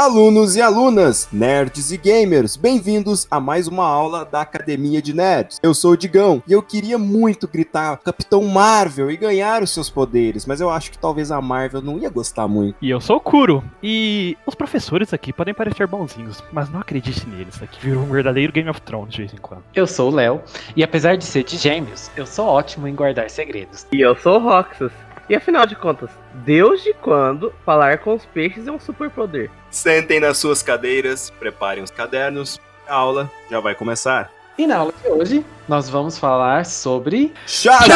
Alunos e alunas, nerds e gamers, bem-vindos a mais uma aula da Academia de Nerds. Eu sou o Digão e eu queria muito gritar Capitão Marvel e ganhar os seus poderes, mas eu acho que talvez a Marvel não ia gostar muito. E eu sou o Kuro, e os professores aqui podem parecer bonzinhos, mas não acredite neles, aqui virou um verdadeiro Game of Thrones de vez em quando. Eu sou o Léo, e apesar de ser de gêmeos, eu sou ótimo em guardar segredos. E eu sou o Roxas. E afinal de contas, desde quando falar com os peixes é um superpoder? Sentem nas suas cadeiras, preparem os cadernos, a aula já vai começar. E na aula de hoje, nós vamos falar sobre... Shazam!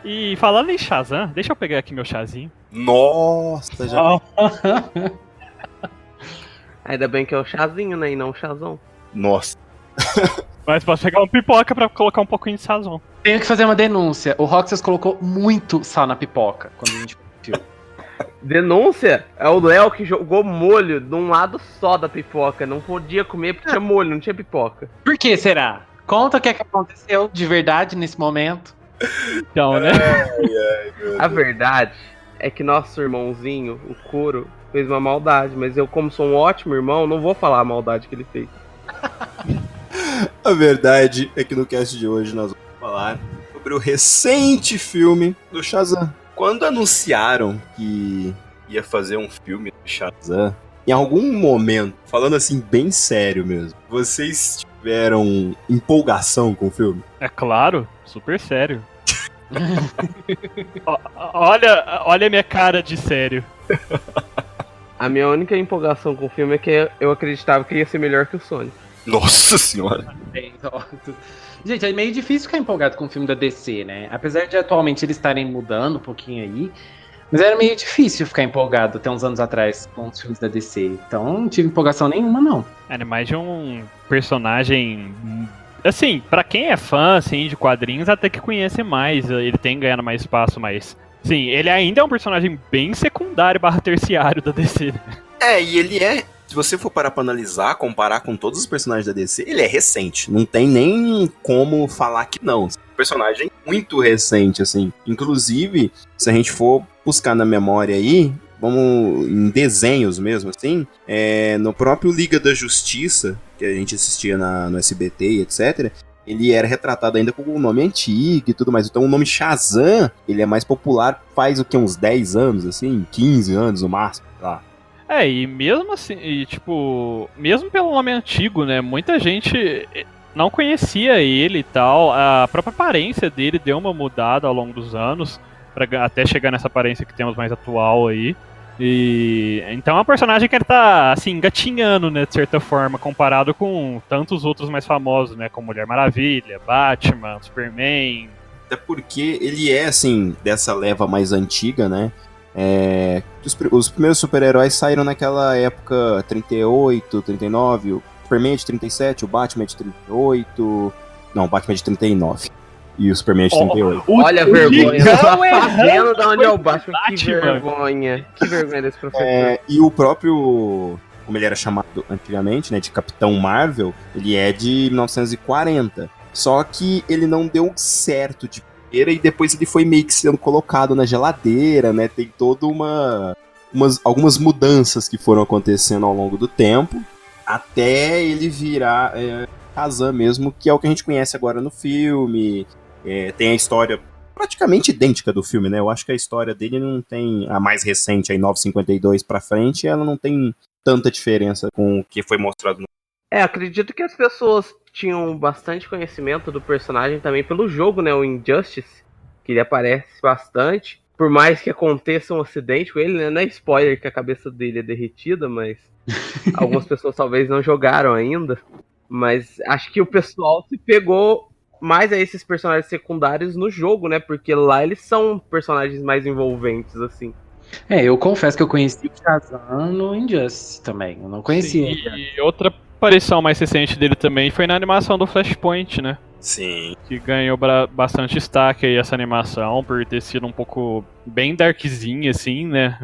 E falando em Shazam, deixa eu pegar aqui meu chazinho. Nossa, já... Ainda bem que é o chazinho, né, e não o chazão. Nossa. Mas posso pegar uma pipoca pra colocar um pouquinho de sazon. Tenho que fazer uma denúncia. O Roxas colocou muito sal na pipoca quando a gente viu. Denúncia é o Léo que jogou molho de um lado só da pipoca. Não podia comer porque tinha molho, não tinha pipoca. Por que será? Conta o que é que aconteceu de verdade nesse momento. Então, né? A verdade é que nosso irmãozinho, o Kuro, fez uma maldade. Mas eu, como sou um ótimo irmão, não vou falar a maldade que ele fez. A verdade é que no cast de hoje nós vamos falar sobre o recente filme do Shazam. Quando anunciaram que ia fazer um filme do Shazam, em algum momento, falando assim bem sério mesmo, vocês tiveram empolgação com o filme? É claro, super sério. Olha a minha cara de sério. A minha única empolgação com o filme é que eu acreditava que ia ser melhor que o Sonic. Nossa senhora! Gente, é meio difícil ficar empolgado com o filme da DC, né? Apesar de atualmente eles estarem mudando um pouquinho aí, mas era meio difícil ficar empolgado até uns anos atrás com os filmes da DC. Então não tive empolgação nenhuma, não. É mais de um personagem... Assim, pra quem é fã assim, de quadrinhos, até que conhece mais, ele tem ganhando mais espaço, mas... Sim, ele ainda é um personagem bem secundário / terciário da DC. E ele é... Se você for parar pra analisar, comparar com todos os personagens da DC, ele é recente. Não tem nem como falar que não. Um personagem muito recente, assim. Inclusive, se a gente for buscar na memória aí, vamos em desenhos mesmo, assim, no próprio Liga da Justiça, que a gente assistia no SBT e etc., ele era retratado ainda com o nome antigo e tudo mais. Então o nome Shazam, ele é mais popular faz o que, uns 10 anos, assim, 15 anos no máximo, sei lá. E mesmo assim, mesmo pelo nome antigo, né, muita gente não conhecia ele e tal, a própria aparência dele deu uma mudada ao longo dos anos, até chegar nessa aparência que temos mais atual aí, e então é um personagem que ele tá, assim, engatinhando, né, de certa forma, comparado com tantos outros mais famosos, né, como Mulher Maravilha, Batman, Superman. Até porque ele é, assim, dessa leva mais antiga, né, os primeiros super-heróis saíram naquela época 38, 39, o Superman é de 37, o Batman é de 38, não, o Batman é de 39 e o Superman é de 38. Olha a vergonha, tá fazendo de onde é o Batman, que vergonha desse professor. E o próprio, como ele era chamado antigamente, né, de Capitão Marvel, ele é de 1940, só que ele não deu certo de e depois ele foi meio que sendo colocado na geladeira, né? Tem toda algumas mudanças que foram acontecendo ao longo do tempo, até ele virar Shazam mesmo, que é o que a gente conhece agora no filme. Tem a história praticamente idêntica do filme, né? Eu acho que a história dele não tem, a mais recente, aí 952 pra frente, ela não tem tanta diferença com o que foi mostrado no filme. Acredito que as pessoas tinham bastante conhecimento do personagem também pelo jogo, né, o Injustice, que ele aparece bastante. Por mais que aconteça um acidente com ele, né, não é spoiler que a cabeça dele é derretida, mas algumas pessoas talvez não jogaram ainda. Mas acho que o pessoal se pegou mais a esses personagens secundários no jogo, né, porque lá eles são personagens mais envolventes, assim. Eu confesso que eu conheci o Shazam no Injustice também, eu não conhecia. Sim, e outra aparição mais recente dele também foi na animação do Flashpoint, né? Sim. Que ganhou bastante destaque aí essa animação, por ter sido um pouco bem darkzinha, assim, né?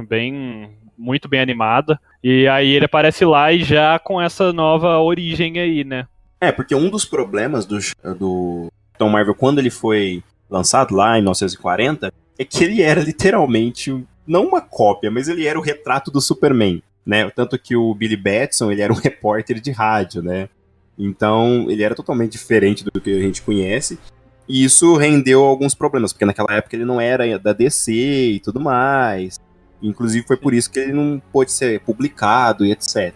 Muito bem animada. E aí ele aparece lá e já com essa nova origem aí, né? Porque um dos problemas do Capitão Marvel, quando ele foi lançado lá em 1940, é que ele era literalmente, não uma cópia, mas ele era o retrato do Superman. né? Tanto que o Billy Batson, ele era um repórter de rádio, né? Então, ele era totalmente diferente do que a gente conhece. E isso rendeu alguns problemas, porque naquela época ele não era da DC e tudo mais. Inclusive foi por isso que ele não pôde ser publicado e etc.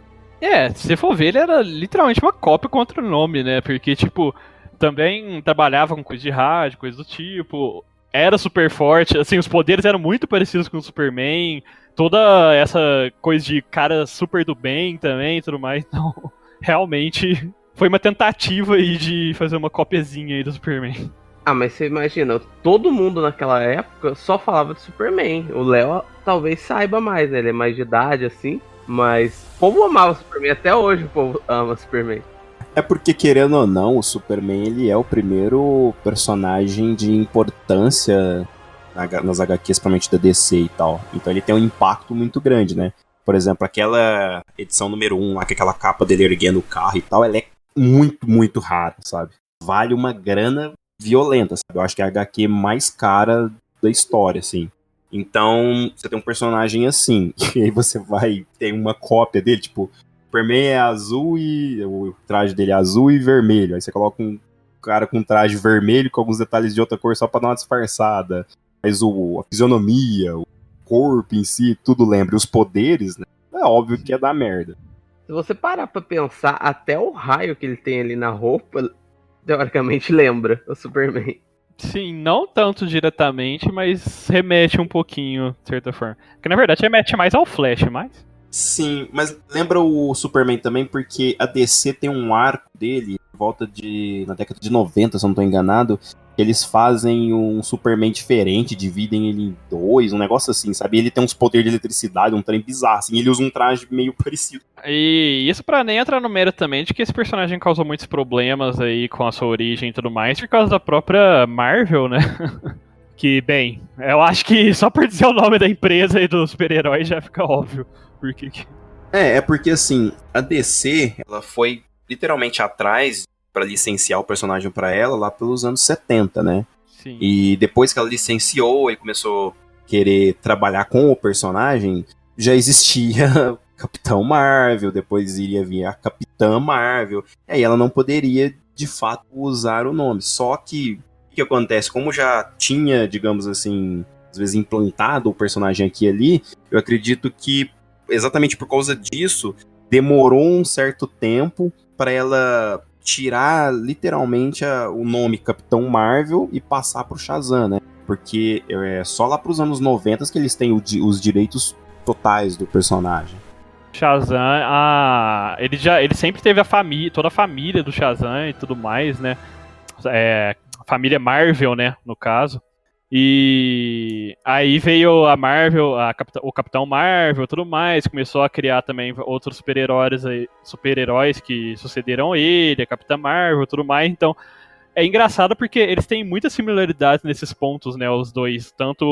Se você for ver, ele era literalmente uma cópia contra o nome, né? Porque, tipo, também trabalhava com coisa de rádio, coisa do tipo. Era super forte, assim, os poderes eram muito parecidos com o Superman. Toda essa coisa de cara super do bem também e tudo mais. Então, realmente, foi uma tentativa aí de fazer uma copiazinha aí do Superman. Ah, mas você imagina, todo mundo naquela época só falava de Superman. O Léo talvez saiba mais, né? Ele é mais de idade, assim. Mas o povo amava o Superman, até hoje o povo ama o Superman. É porque, querendo ou não, o Superman ele é o primeiro personagem de importância nas HQs, principalmente da DC e tal. Então ele tem um impacto muito grande, né? Por exemplo, aquela edição número 1, lá, com aquela capa dele erguendo o carro e tal, ela é muito, muito rara, sabe? Vale uma grana violenta, sabe? Eu acho que é a HQ mais cara da história, assim. Então, você tem um personagem assim, e aí você vai ter uma cópia dele, tipo, o Superman é azul e o traje dele é azul e vermelho. Aí você coloca um cara com um traje vermelho com alguns detalhes de outra cor só pra dar uma disfarçada. Mas a fisionomia, o corpo em si, tudo lembra. E os poderes, né? É óbvio que ia dar merda. Se você parar pra pensar, até o raio que ele tem ali na roupa, teoricamente lembra o Superman. Sim, não tanto diretamente, mas remete um pouquinho, de certa forma. Porque na verdade remete mais ao Flash, mas... Sim, mas lembra o Superman também, porque a DC tem um arco dele, na década de 90, se eu não tô enganado, que eles fazem um Superman diferente, dividem ele em dois, um negócio assim, sabe? Ele tem uns poderes de eletricidade, um trem bizarro, assim, ele usa um traje meio parecido. E isso pra nem entrar no mérito também de que esse personagem causou muitos problemas aí com a sua origem e tudo mais, por causa da própria Marvel, né? Que, bem, eu acho que só por dizer o nome da empresa e do super-herói já fica óbvio. Por que que... É porque assim, a DC, ela foi literalmente atrás pra licenciar o personagem pra ela lá pelos anos 70, né? Sim. E depois que ela licenciou e começou a querer trabalhar com o personagem, já existia Capitão Marvel, depois iria vir a Capitã Marvel, e aí ela não poderia, de fato, usar o nome. Só que, o que acontece? Como já tinha, digamos assim, às vezes implantado o personagem aqui e ali, eu acredito que, exatamente por causa disso, demorou um certo tempo para ela tirar literalmente o nome Capitão Marvel e passar pro Shazam, né? Porque é só lá pros anos 90 que eles têm os direitos totais do personagem. Shazam, ele sempre teve toda a família do Shazam e tudo mais, né? A família Marvel, né, no caso. E aí veio a Marvel, o Capitão Marvel e tudo mais, começou a criar também outros super-heróis que sucederam ele, a Capitã Marvel e tudo mais, então é engraçado porque eles têm muitas similaridades nesses pontos, né, os dois, tanto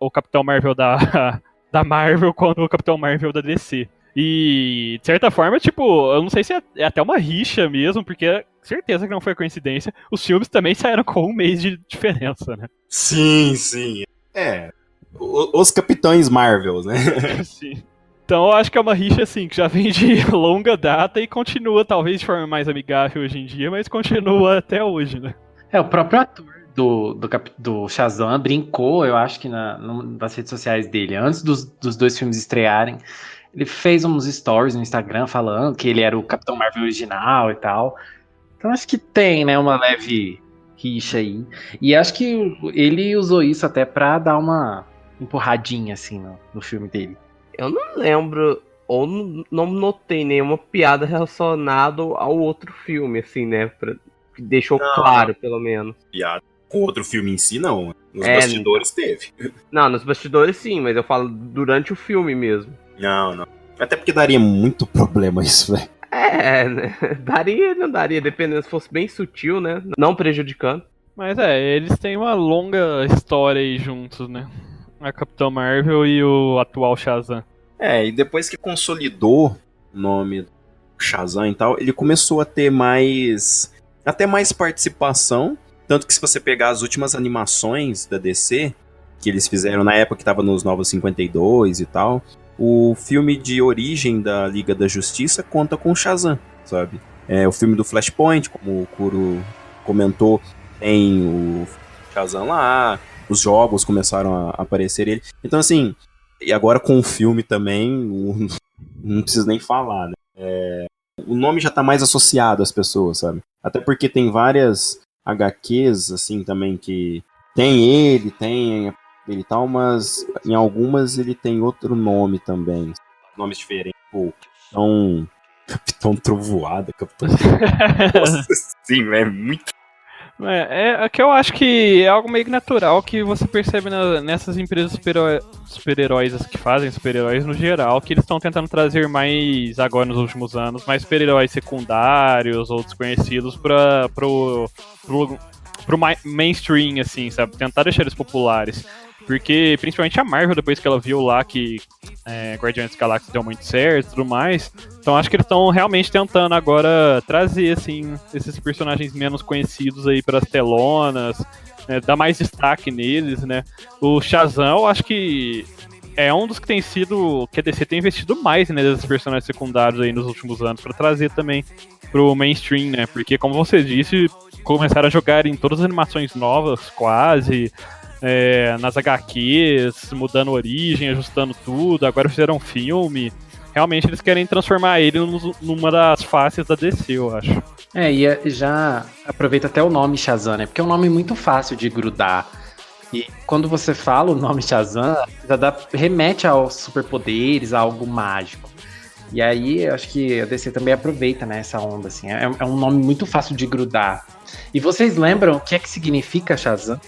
o Capitão Marvel da Marvel quanto o Capitão Marvel da DC. E, de certa forma, tipo, eu não sei se é até uma rixa mesmo, porque certeza que não foi coincidência. Os filmes também saíram com um mês de diferença, né? Sim. Os Capitães Marvel, né? Sim. Então eu acho que é uma rixa, assim, que já vem de longa data e continua, talvez de forma mais amigável hoje em dia, mas continua até hoje, né? O próprio ator do Shazam brincou, eu acho que nas redes sociais dele, antes dos dois filmes estrearem. Ele fez uns stories no Instagram falando que ele era o Capitão Marvel original e tal. Então acho que tem, né, uma leve rixa aí. E acho que ele usou isso até pra dar uma empurradinha, assim, no filme dele. Eu não lembro, ou não notei nenhuma piada relacionada ao outro filme, assim, né? Que deixou claro, pelo menos. Piada. Com outro filme em si, não. Nos bastidores teve. Não, nos bastidores sim, mas eu falo durante o filme mesmo. Não. Até porque daria muito problema isso, velho. Né? Daria, não daria, dependendo se fosse bem sutil, né? Não prejudicando. Mas eles têm uma longa história aí juntos, né? A Capitã Marvel e o atual Shazam. E depois que consolidou o nome do Shazam e tal, ele começou a ter até mais participação. Tanto que se você pegar as últimas animações da DC, que eles fizeram na época que tava nos Novos 52 e tal, o filme de origem da Liga da Justiça conta com o Shazam, sabe? O filme do Flashpoint, como o Kuro comentou, tem o Shazam lá, os jogos começaram a aparecer ele. Então, assim, e agora com o filme também, não preciso nem falar, né? O nome já tá mais associado às pessoas, sabe? Até porque tem várias HQs, assim, também, que tem ele e tal, mas em algumas ele tem outro nome também. Nomes diferentes. Pô, Capitão Trovoada, Capitão Trovoada. Nossa, sim, é muito... É que eu acho que é algo meio que natural que você percebe nessas empresas super-heróis que fazem super-heróis no geral, que eles estão tentando trazer mais, agora nos últimos anos, mais super-heróis secundários ou desconhecidos pro mainstream, assim, sabe? Tentar deixar eles populares. Porque, principalmente a Marvel, depois que ela viu lá que Guardiões da Galáxia deu muito certo e tudo mais, então acho que eles estão realmente tentando agora trazer, assim, esses personagens menos conhecidos aí para as telonas, dar mais destaque neles, né? O Shazam, eu acho que é um dos que tem sido, que a DC tem investido mais, né, desses personagens secundários aí nos últimos anos, para trazer também pro mainstream, né? Porque, como você disse, começaram a jogar em todas as animações novas, quase... nas HQs, mudando origem, ajustando tudo, agora fizeram um filme. Realmente eles querem transformar ele numa das faces da DC, eu acho. E já aproveita até o nome Shazam, né? Porque é um nome muito fácil de grudar. E quando você fala o nome Shazam, remete aos superpoderes, a algo mágico. E aí, eu acho que a DC também aproveita, né, essa onda, assim. É um nome muito fácil de grudar. E vocês lembram o que é que significa Shazam?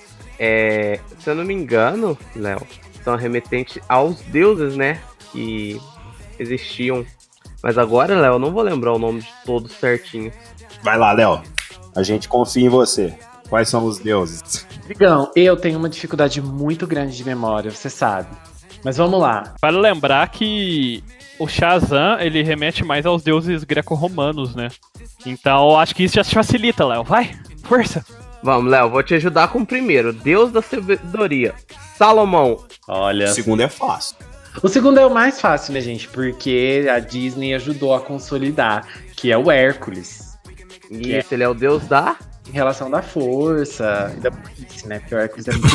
Se eu não me engano, Léo, são remetentes aos deuses, né, que existiam. Mas agora, Léo, eu não vou lembrar o nome de todos certinho. Vai lá, Léo. A gente confia em você. Quais são os deuses? Digão, eu tenho uma dificuldade muito grande de memória, você sabe. Mas vamos lá. Vale lembrar que o Shazam, ele remete mais aos deuses greco-romanos, né? Então, acho que isso já te facilita, Léo. Vai, força! Vamos, Léo, vou te ajudar com o primeiro. Deus da sabedoria, Salomão. Olha. O segundo é fácil. O segundo é o mais fácil, né, gente? Porque a Disney ajudou a consolidar, que é o Hércules. Isso, ele é o deus da... Em relação da força e da burrice, né? Porque o Hércules é muito...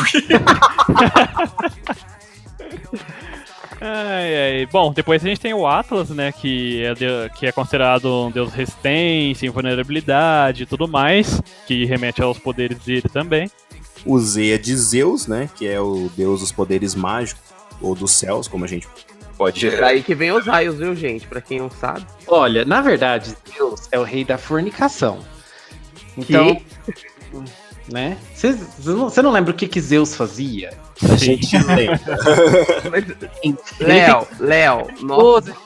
Bom, depois a gente tem o Atlas, né, que é considerado um deus resistência, invulnerabilidade e tudo mais, que remete aos poderes dele também. O Z é de Zeus, né, que é o deus dos poderes mágicos, ou dos céus, como a gente pode... Daí que vem os raios, viu, gente, pra quem não sabe. Olha, na verdade, Deus é o rei da fornicação. Então, né, você não lembra o que Zeus fazia? A gente lembra. Léo, nossa,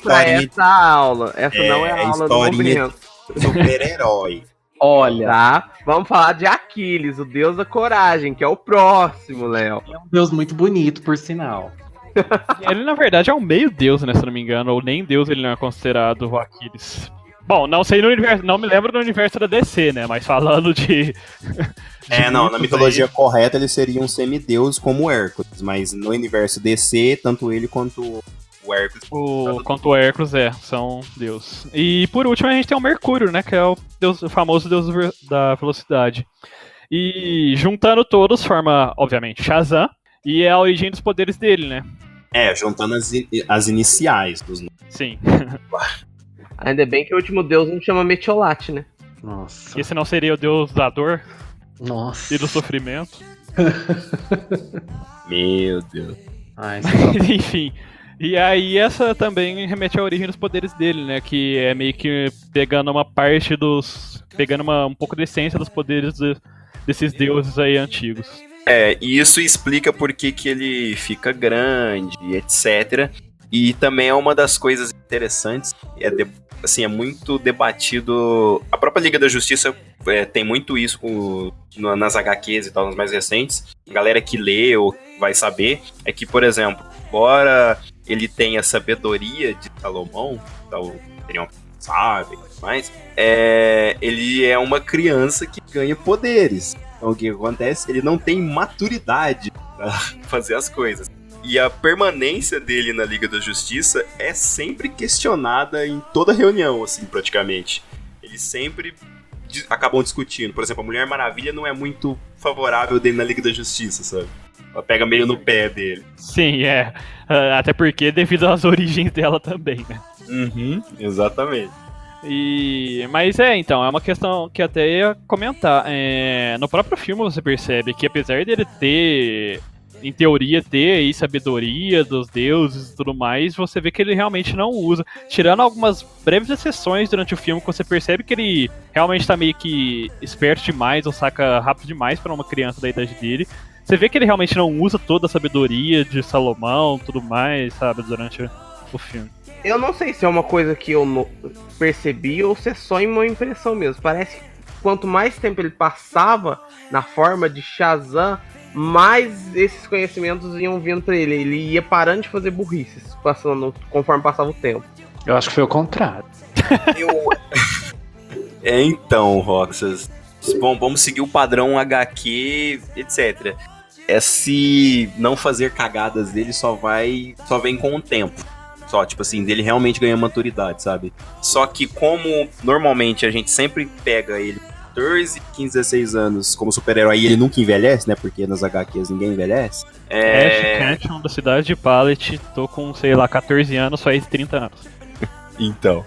pra essa aula. Essa não é a aula do momento. Super-herói. Olha, tá? Vamos falar de Aquiles, o deus da coragem, que é o próximo, Léo. É um deus muito bonito, por sinal. Ele, na verdade, é um meio deus, né, se não me engano, ou nem deus ele não é considerado o Aquiles. Bom, não sei no universo, não me lembro do universo da DC, né, mas falando de na mitologia correta ele seria um semideus como o Hércules, mas no universo DC, tanto ele quanto o Hércules... Quanto o Hércules são deus. E por último a gente tem o Mercúrio, né, que é o famoso deus da velocidade. E juntando todos forma, obviamente, Shazam, e é a origem dos poderes dele, né? Juntando as iniciais dos nomes. Sim. Ainda bem que o último deus não chama Metiolate, né? Nossa. Esse não seria o deus da dor? Nossa. E do sofrimento? Meu Deus. Enfim. E aí essa também remete à origem dos poderes dele, né? Que é meio que pegando uma parte pegando um pouco da essência dos poderes desses deuses aí antigos. E isso explica por que ele fica grande, etc. E também é uma das coisas interessantes, é muito debatido. A própria Liga da Justiça tem muito isso nas HQs e tal, nas mais recentes. A galera que lê ou vai saber é que, por exemplo, embora ele tenha a sabedoria de Salomão, então teriam sabe, mas ele é uma criança que ganha poderes. Então o que acontece? Ele não tem maturidade pra fazer as coisas. E a permanência dele na Liga da Justiça é sempre questionada em toda reunião, assim, praticamente. Eles sempre acabam discutindo. Por exemplo, a Mulher Maravilha não é muito favorável dele na Liga da Justiça, sabe? Ela pega meio no pé dele. Sim, é. Até porque devido às origens dela também, né? Uhum, exatamente. Mas então, é uma questão que até ia comentar. No próprio filme você percebe que apesar dele ter, em teoria, ter aí sabedoria dos deuses e tudo mais, você vê que ele realmente não usa. Tirando algumas breves exceções durante o filme, que você percebe que ele realmente tá meio que esperto demais, ou saca rápido demais para uma criança da idade dele. Você vê que ele realmente não usa toda a sabedoria de Salomão, tudo mais, sabe, durante o filme. Eu não sei se é uma coisa que eu percebi ou se é só uma impressão mesmo. Parece que quanto mais tempo ele passava na forma de Shazam, mais esses conhecimentos iam vindo pra ele. Ele ia parando de fazer burrices conforme passava o tempo. Eu acho que foi o contrário. Então, Roxas, bom, vamos seguir o padrão HQ, etc. Esse não fazer cagadas dele só vem com o tempo. Só, tipo assim, dele realmente ganha maturidade, sabe? Só que como normalmente a gente sempre pega ele 14, 15, 16 anos como super-herói e ele nunca envelhece, né? Porque nas HQs ninguém envelhece. Ash Ketchum da cidade de Pallet, tô com, sei lá, 14 anos, faz 30 anos. Então.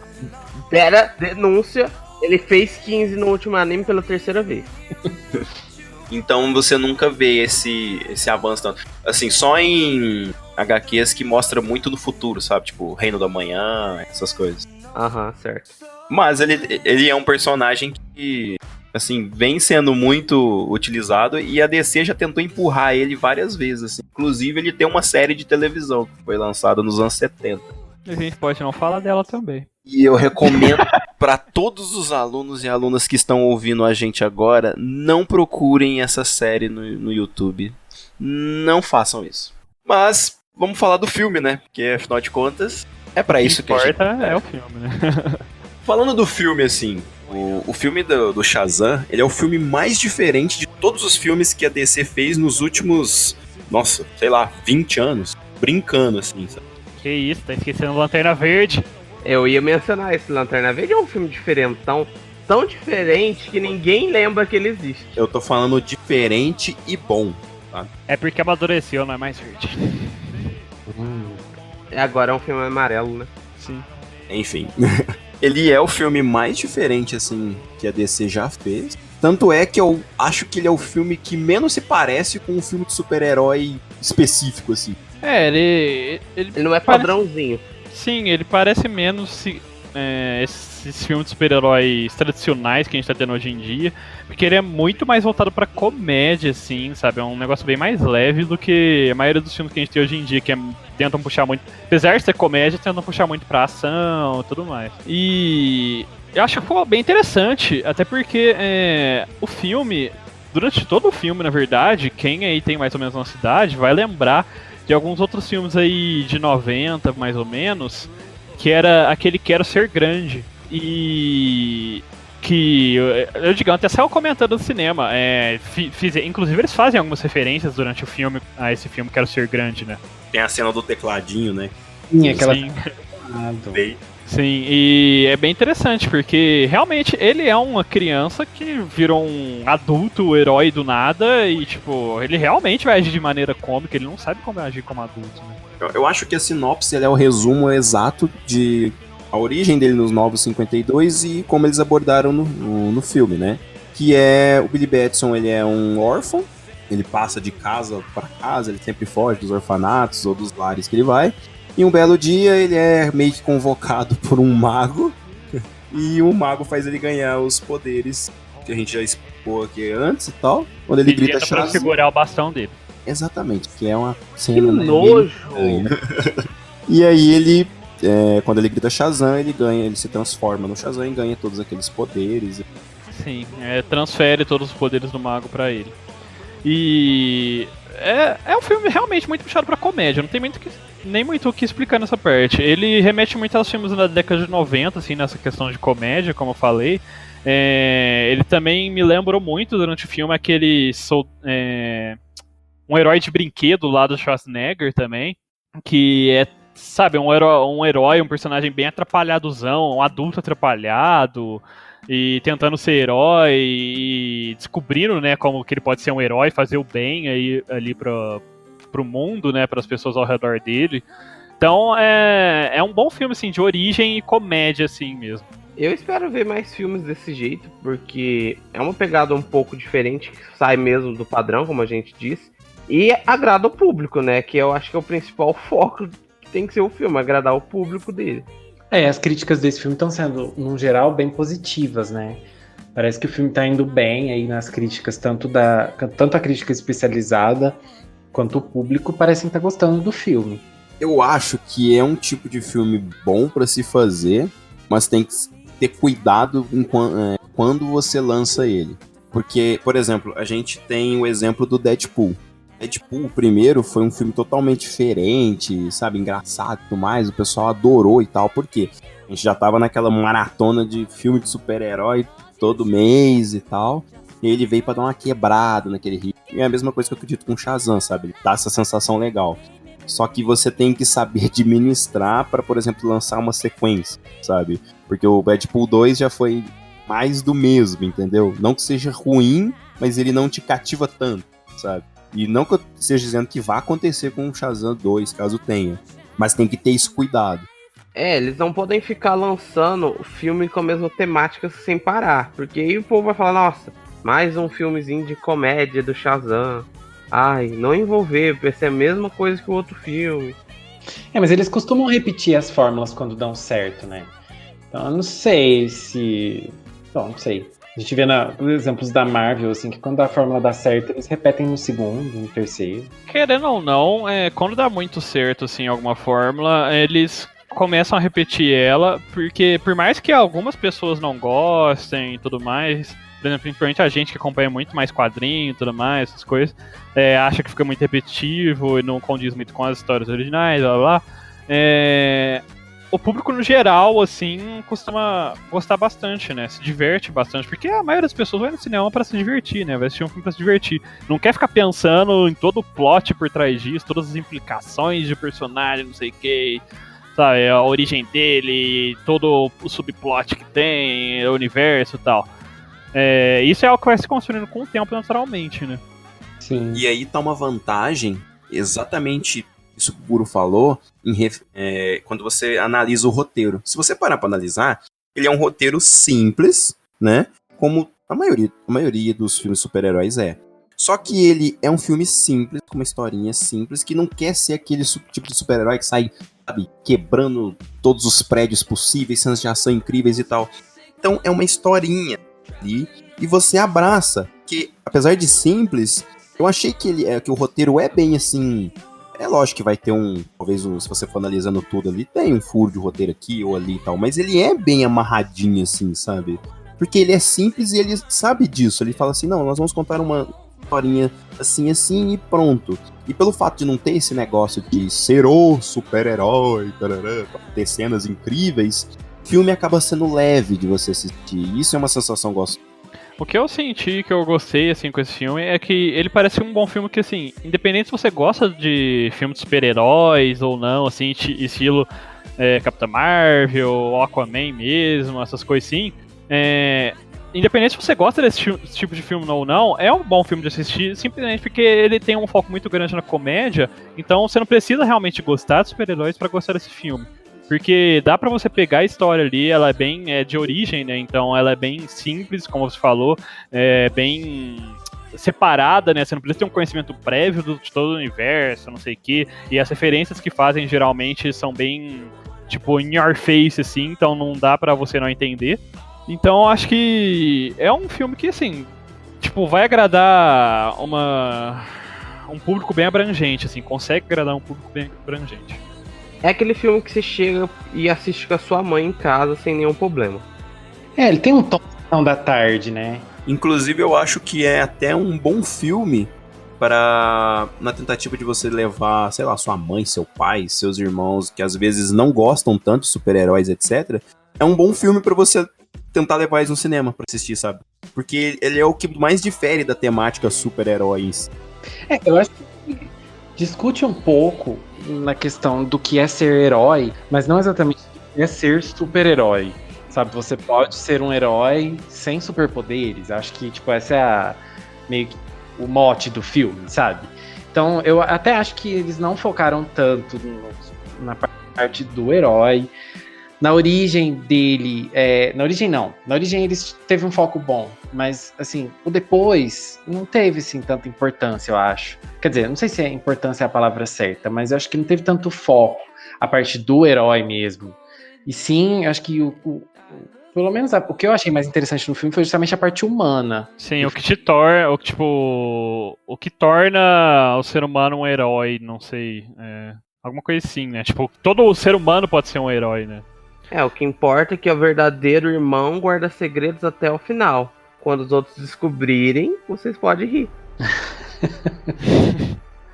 Pera, denúncia, ele fez 15 no último anime pela terceira vez. Então você nunca vê esse avanço tanto. Assim, só em HQs que mostra muito no futuro, sabe? Tipo, Reino da Manhã, essas coisas. Aham, certo. Mas ele é um personagem que, assim, vem sendo muito utilizado e a DC já tentou empurrar ele várias vezes, assim. Inclusive, ele tem uma série de televisão que foi lançada nos anos 70. A gente pode não falar dela também. E eu recomendo para todos os alunos e alunas que estão ouvindo a gente agora, não procurem essa série no YouTube. Não façam isso. Mas vamos falar do filme, né? Porque afinal de contas, é para isso que a gente... é o filme, né? Falando do filme, assim, o filme do Shazam, ele é o filme mais diferente de todos os filmes que a DC fez nos últimos, nossa, sei lá, 20 anos. Brincando, assim, sabe? Que isso, tá esquecendo Lanterna Verde. Eu ia mencionar esse Lanterna Verde, é um filme diferentão, tão diferente que ninguém lembra que ele existe. Eu tô falando diferente e bom, tá? É porque amadureceu, não é mais verde. Agora é um filme amarelo, né? Sim. Enfim. Ele é o filme mais diferente, assim, que a DC já fez. Tanto é que eu acho que ele é o filme que menos se parece com um filme de super-herói específico, assim. Ele não é padrãozinho. Sim, ele parece menos esses filmes de super-heróis tradicionais que a gente tá tendo hoje em dia, porque ele é muito mais voltado pra comédia, assim, sabe? É um negócio bem mais leve do que a maioria dos filmes que a gente tem hoje em dia, que tentam puxar muito, apesar de ser comédia, tentam puxar muito pra ação e tudo mais. E eu acho que foi bem interessante, até porque o filme, durante todo o filme, na verdade, quem aí tem mais ou menos uma cidade vai lembrar de alguns outros filmes aí de 90, mais ou menos, que era aquele Quero Ser Grande. E que eu digo, até saiu comentando no cinema. Inclusive eles fazem algumas referências durante o filme a esse filme Quero Ser Grande, né? Tem a cena do tecladinho, né? Sim, aquela... Sim, e é bem interessante, porque realmente ele é uma criança que virou um adulto herói do nada e, tipo, ele realmente vai agir de maneira cômica, ele não sabe como agir como adulto, né? Eu acho que a sinopse é o resumo exato de a origem dele nos Novos 52 e como eles abordaram no filme, né? Que é o Billy Batson, ele é um órfão, ele passa de casa para casa, ele sempre foge dos orfanatos ou dos lares que ele vai. E um belo dia ele é meio que convocado por um mago e o mago faz ele ganhar os poderes que a gente já expôs aqui antes e tal. Quando ele grita Shazam pra Shazam. segurar o bastão dele. Exatamente, que é uma Que cena... nojo! E aí ele, quando ele grita Shazam, ele se transforma no Shazam e ganha todos aqueles poderes. Sim, transfere todos os poderes do mago pra ele. E é um filme realmente muito puxado pra comédia, não tem nem muito o que explicar nessa parte. Ele remete muito aos filmes da década de 90, assim, nessa questão de comédia, como eu falei. Ele também me lembrou muito durante o filme aquele um herói de brinquedo lá do Schwarzenegger também, que é, sabe, um herói, um personagem bem atrapalhadozão, um adulto atrapalhado, e tentando ser herói, e descobrindo, né, como que ele pode ser um herói, fazer o bem aí, ali pro mundo, né, para as pessoas ao redor dele. Então é um bom filme, assim, de origem e comédia, assim, mesmo. Eu espero ver mais filmes desse jeito, porque é uma pegada um pouco diferente, que sai mesmo do padrão, como a gente disse, e agrada o público, né, que eu acho que é o principal foco que tem que ser o filme, agradar o público dele. As críticas desse filme estão sendo, no geral, bem positivas, né? Parece que o filme tá indo bem aí nas críticas, tanto a crítica especializada quanto o público parecem estar gostando do filme. Eu acho que é um tipo de filme bom pra se fazer, mas tem que ter cuidado quando você lança ele. Porque, por exemplo, a gente tem o exemplo do Deadpool. Deadpool, o primeiro, foi um filme totalmente diferente, sabe, engraçado e tudo mais, o pessoal adorou e tal, por quê? A gente já tava naquela maratona de filme de super-herói todo mês e tal, e ele veio pra dar uma quebrada naquele ritmo. E é a mesma coisa que eu acredito com o Shazam, sabe, ele dá essa sensação legal. Só que você tem que saber administrar pra, por exemplo, lançar uma sequência, sabe? Porque o Deadpool 2 já foi mais do mesmo, entendeu? Não que seja ruim, mas ele não te cativa tanto, sabe? E não que eu esteja dizendo que vai acontecer com o Shazam 2, caso tenha. Mas tem que ter esse cuidado. Eles não podem ficar lançando filme com a mesma temática sem parar. Porque aí o povo vai falar, nossa, mais um filmezinho de comédia do Shazam. Ai, não envolver, vai ser a mesma coisa que o outro filme. Mas eles costumam repetir as fórmulas quando dão certo, né? Então eu não sei se... Não sei. A gente vê nos exemplos da Marvel, assim, que quando a fórmula dá certo, eles repetem no segundo, no terceiro. Querendo ou não, quando dá muito certo, assim, alguma fórmula, eles começam a repetir ela, porque por mais que algumas pessoas não gostem e tudo mais, por exemplo, principalmente a gente que acompanha muito mais quadrinho e tudo mais, essas coisas, acha que fica muito repetitivo e não condiz muito com as histórias originais, blá blá. O público, no geral, assim, costuma gostar bastante, né? Se diverte bastante, porque a maioria das pessoas vai no cinema pra se divertir, né? Vai assistir um filme pra se divertir. Não quer ficar pensando em todo o plot por trás disso, todas as implicações de personagem, não sei o que, sabe? A origem dele, todo o subplot que tem, o universo e tal. Isso é algo que vai se construindo com o tempo, naturalmente, né? Sim. E aí tá uma vantagem, exatamente isso que o Guru falou, quando você analisa o roteiro. Se você parar pra analisar, ele é um roteiro simples, né? Como a maioria dos filmes super-heróis é. Só que ele é um filme simples, com uma historinha simples, que não quer ser aquele tipo de super-herói que sai, sabe, quebrando todos os prédios possíveis, cenas de ação incríveis e tal. Então é uma historinha ali, e você abraça. Que, apesar de simples, eu achei que o roteiro é bem assim... É lógico que vai ter talvez se você for analisando tudo ali, tem um furo de roteiro aqui ou ali e tal, mas ele é bem amarradinho assim, sabe? Porque ele é simples e ele sabe disso, ele fala assim, não, nós vamos contar uma historinha assim, assim e pronto. E pelo fato de não ter esse negócio de ser o super-herói, ter cenas incríveis, o filme acaba sendo leve de você assistir, e isso é uma sensação gostosa. O que eu senti, que eu gostei, assim, com esse filme, é que ele parece um bom filme que, assim, independente se você gosta de filme de super-heróis ou não, assim, estilo Capitã Marvel, Aquaman mesmo, essas coisas assim, independente se você gosta desse tipo de filme ou não, é um bom filme de assistir, simplesmente porque ele tem um foco muito grande na comédia, então você não precisa realmente gostar de super-heróis pra gostar desse filme. Porque dá pra você pegar a história ali, ela é bem de origem, né? Então ela é bem simples, como você falou, bem separada, né? Você não precisa ter um conhecimento prévio de todo o universo, não sei o quê. E as referências que fazem geralmente são bem, tipo, in your face, assim, então não dá pra você não entender. Então acho que é um filme que, assim, tipo, vai agradar um público bem abrangente, assim, consegue agradar um público bem abrangente. É aquele filme que você chega e assiste com a sua mãe em casa sem nenhum problema. Ele tem um tom da tarde, né? Inclusive, eu acho que é até um bom filme na tentativa de você levar, sei lá, sua mãe, seu pai, seus irmãos, que às vezes não gostam tanto de super-heróis, etc. É um bom filme pra você tentar levar eles no cinema pra assistir, sabe? Porque ele é o que mais difere da temática super-heróis. Eu acho que discute um pouco na questão do que é ser herói, mas não exatamente do que é ser super-herói. Sabe, você pode ser um herói sem superpoderes. Acho que, tipo, essa é meio que o mote do filme, sabe? Então, eu até acho que eles não focaram tanto na parte do herói. Na origem dele, na origem não. Na origem eles teve um foco bom, mas assim, o depois não teve assim tanta importância, eu acho. Quer dizer, não sei se a importância é a palavra certa, mas eu acho que não teve tanto foco a parte do herói mesmo. E sim, acho que pelo menos o que eu achei mais interessante no filme foi justamente a parte humana. Sim, o que te torna, o que torna o ser humano um herói, não sei, alguma coisa assim, né? Tipo, todo ser humano pode ser um herói, né? O que importa é que o verdadeiro irmão guarda segredos até o final. Quando os outros descobrirem, vocês podem rir.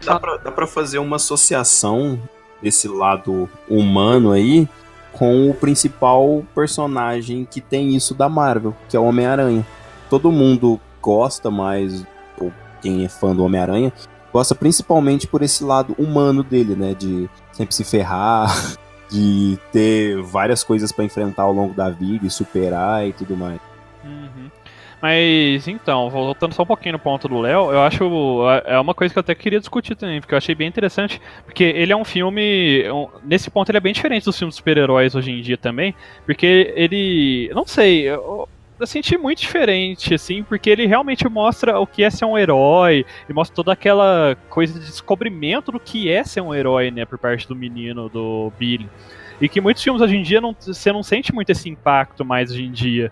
Dá pra fazer uma associação desse lado humano aí com o principal personagem que tem isso da Marvel, que é o Homem-Aranha. Todo mundo gosta mais, ou quem é fã do Homem-Aranha, gosta principalmente por esse lado humano dele, né? De sempre se ferrar, de ter várias coisas pra enfrentar ao longo da vida e superar e tudo mais. Uhum. Mas então, voltando só um pouquinho no ponto do Léo, eu acho é uma coisa que eu até queria discutir também, porque eu achei bem interessante, porque ele é um filme, nesse ponto ele é bem diferente dos filmes de super-heróis hoje em dia também, porque ele, não sei, eu senti muito diferente, assim, porque ele realmente mostra o que é ser um herói, e mostra toda aquela coisa de descobrimento do que é ser um herói, né, por parte do menino, do Billy. E que muitos filmes hoje em dia você não sente muito esse impacto mais hoje em dia.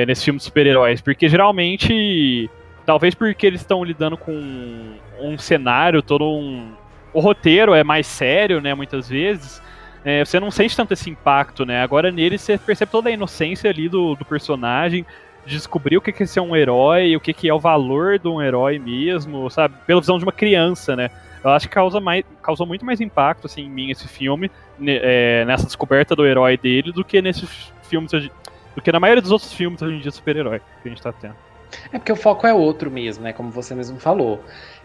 Nesse filme de super-heróis, porque geralmente, talvez porque eles estão lidando com um cenário, o roteiro é mais sério, né, muitas vezes, você não sente tanto esse impacto, né, agora nele você percebe toda a inocência ali do personagem, de descobrir o que é ser um herói, o que é o valor de um herói mesmo, sabe, pela visão de uma criança, né. Eu acho que causou muito mais impacto, assim, em mim esse filme, nessa descoberta do herói dele, do que nesses filmes do que na maioria dos outros filmes hoje em dia super-herói que a gente tá tendo. É porque o foco é outro mesmo, né? Como você mesmo falou.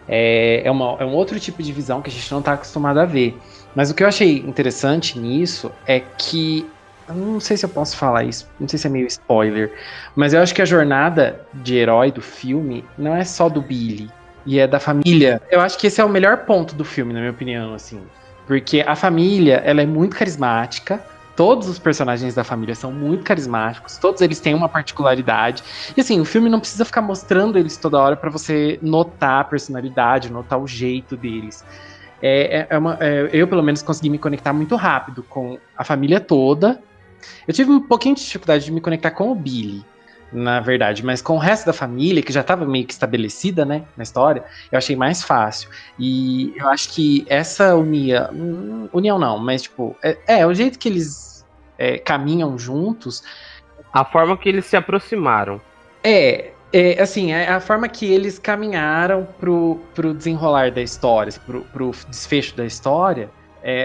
É um outro tipo de visão que a gente não tá acostumado a ver. Mas o que eu achei interessante nisso é que. Eu não sei se eu posso falar isso, não sei se é meio spoiler, mas eu acho que a jornada de herói do filme não é só do Billy, e é da família. Eu acho que esse é o melhor ponto do filme, na minha opinião, assim. Porque a família, ela é muito carismática. Todos os personagens da família são muito carismáticos, todos eles têm uma particularidade. E assim, o filme não precisa ficar mostrando eles toda hora pra você notar a personalidade, notar o jeito deles. Eu, pelo menos, consegui me conectar muito rápido com a família toda. Eu tive um pouquinho de dificuldade de me conectar com o Billy, na verdade, mas com o resto da família, que já estava meio que estabelecida, né, na história, eu achei mais fácil. E eu acho que essa união não, mas tipo, o jeito que eles caminham juntos. A forma que eles se aproximaram. Assim, a forma que eles caminharam pro desenrolar da história, pro desfecho da história,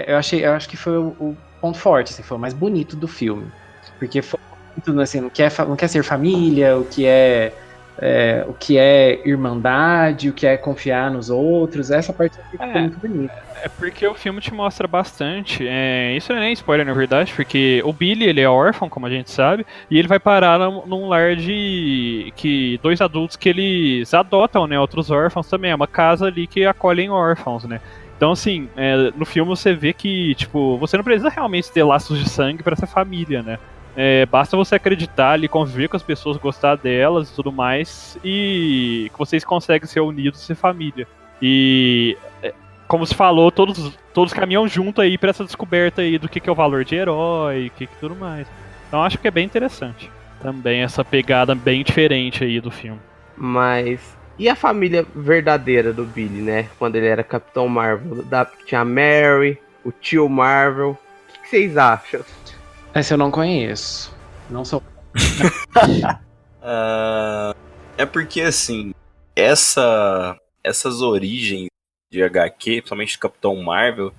eu acho que foi o ponto forte, assim, foi o mais bonito do filme. Porque foi muito, assim, não quer ser família, o que é irmandade, o que é confiar nos outros, essa parte foi muito bonita. É porque o filme te mostra bastante, isso não é nem spoiler na verdade, porque o Billy, ele é órfão, como a gente sabe, e ele vai parar num lar de dois adultos que eles adotam, né, outros órfãos também, é uma casa ali que acolhem órfãos, né. Então, assim, no filme você vê que, tipo, você não precisa realmente ter laços de sangue pra ser família, né. Basta você acreditar ali, conviver com as pessoas, gostar delas e tudo mais, e que vocês conseguem ser unidos e ser família. E, como se falou, todos caminham junto aí pra essa descoberta aí do que é o valor de herói, que tudo mais. Então acho que é bem interessante. Também essa pegada bem diferente aí do filme. Mas, e a família verdadeira do Billy, né? Quando ele era Capitão Marvel? Tinha a Mary, o tio Marvel. O que vocês acham? Essa eu não conheço. Não sou. É porque, assim, essas origens de HQ, principalmente do Capitão Marvel,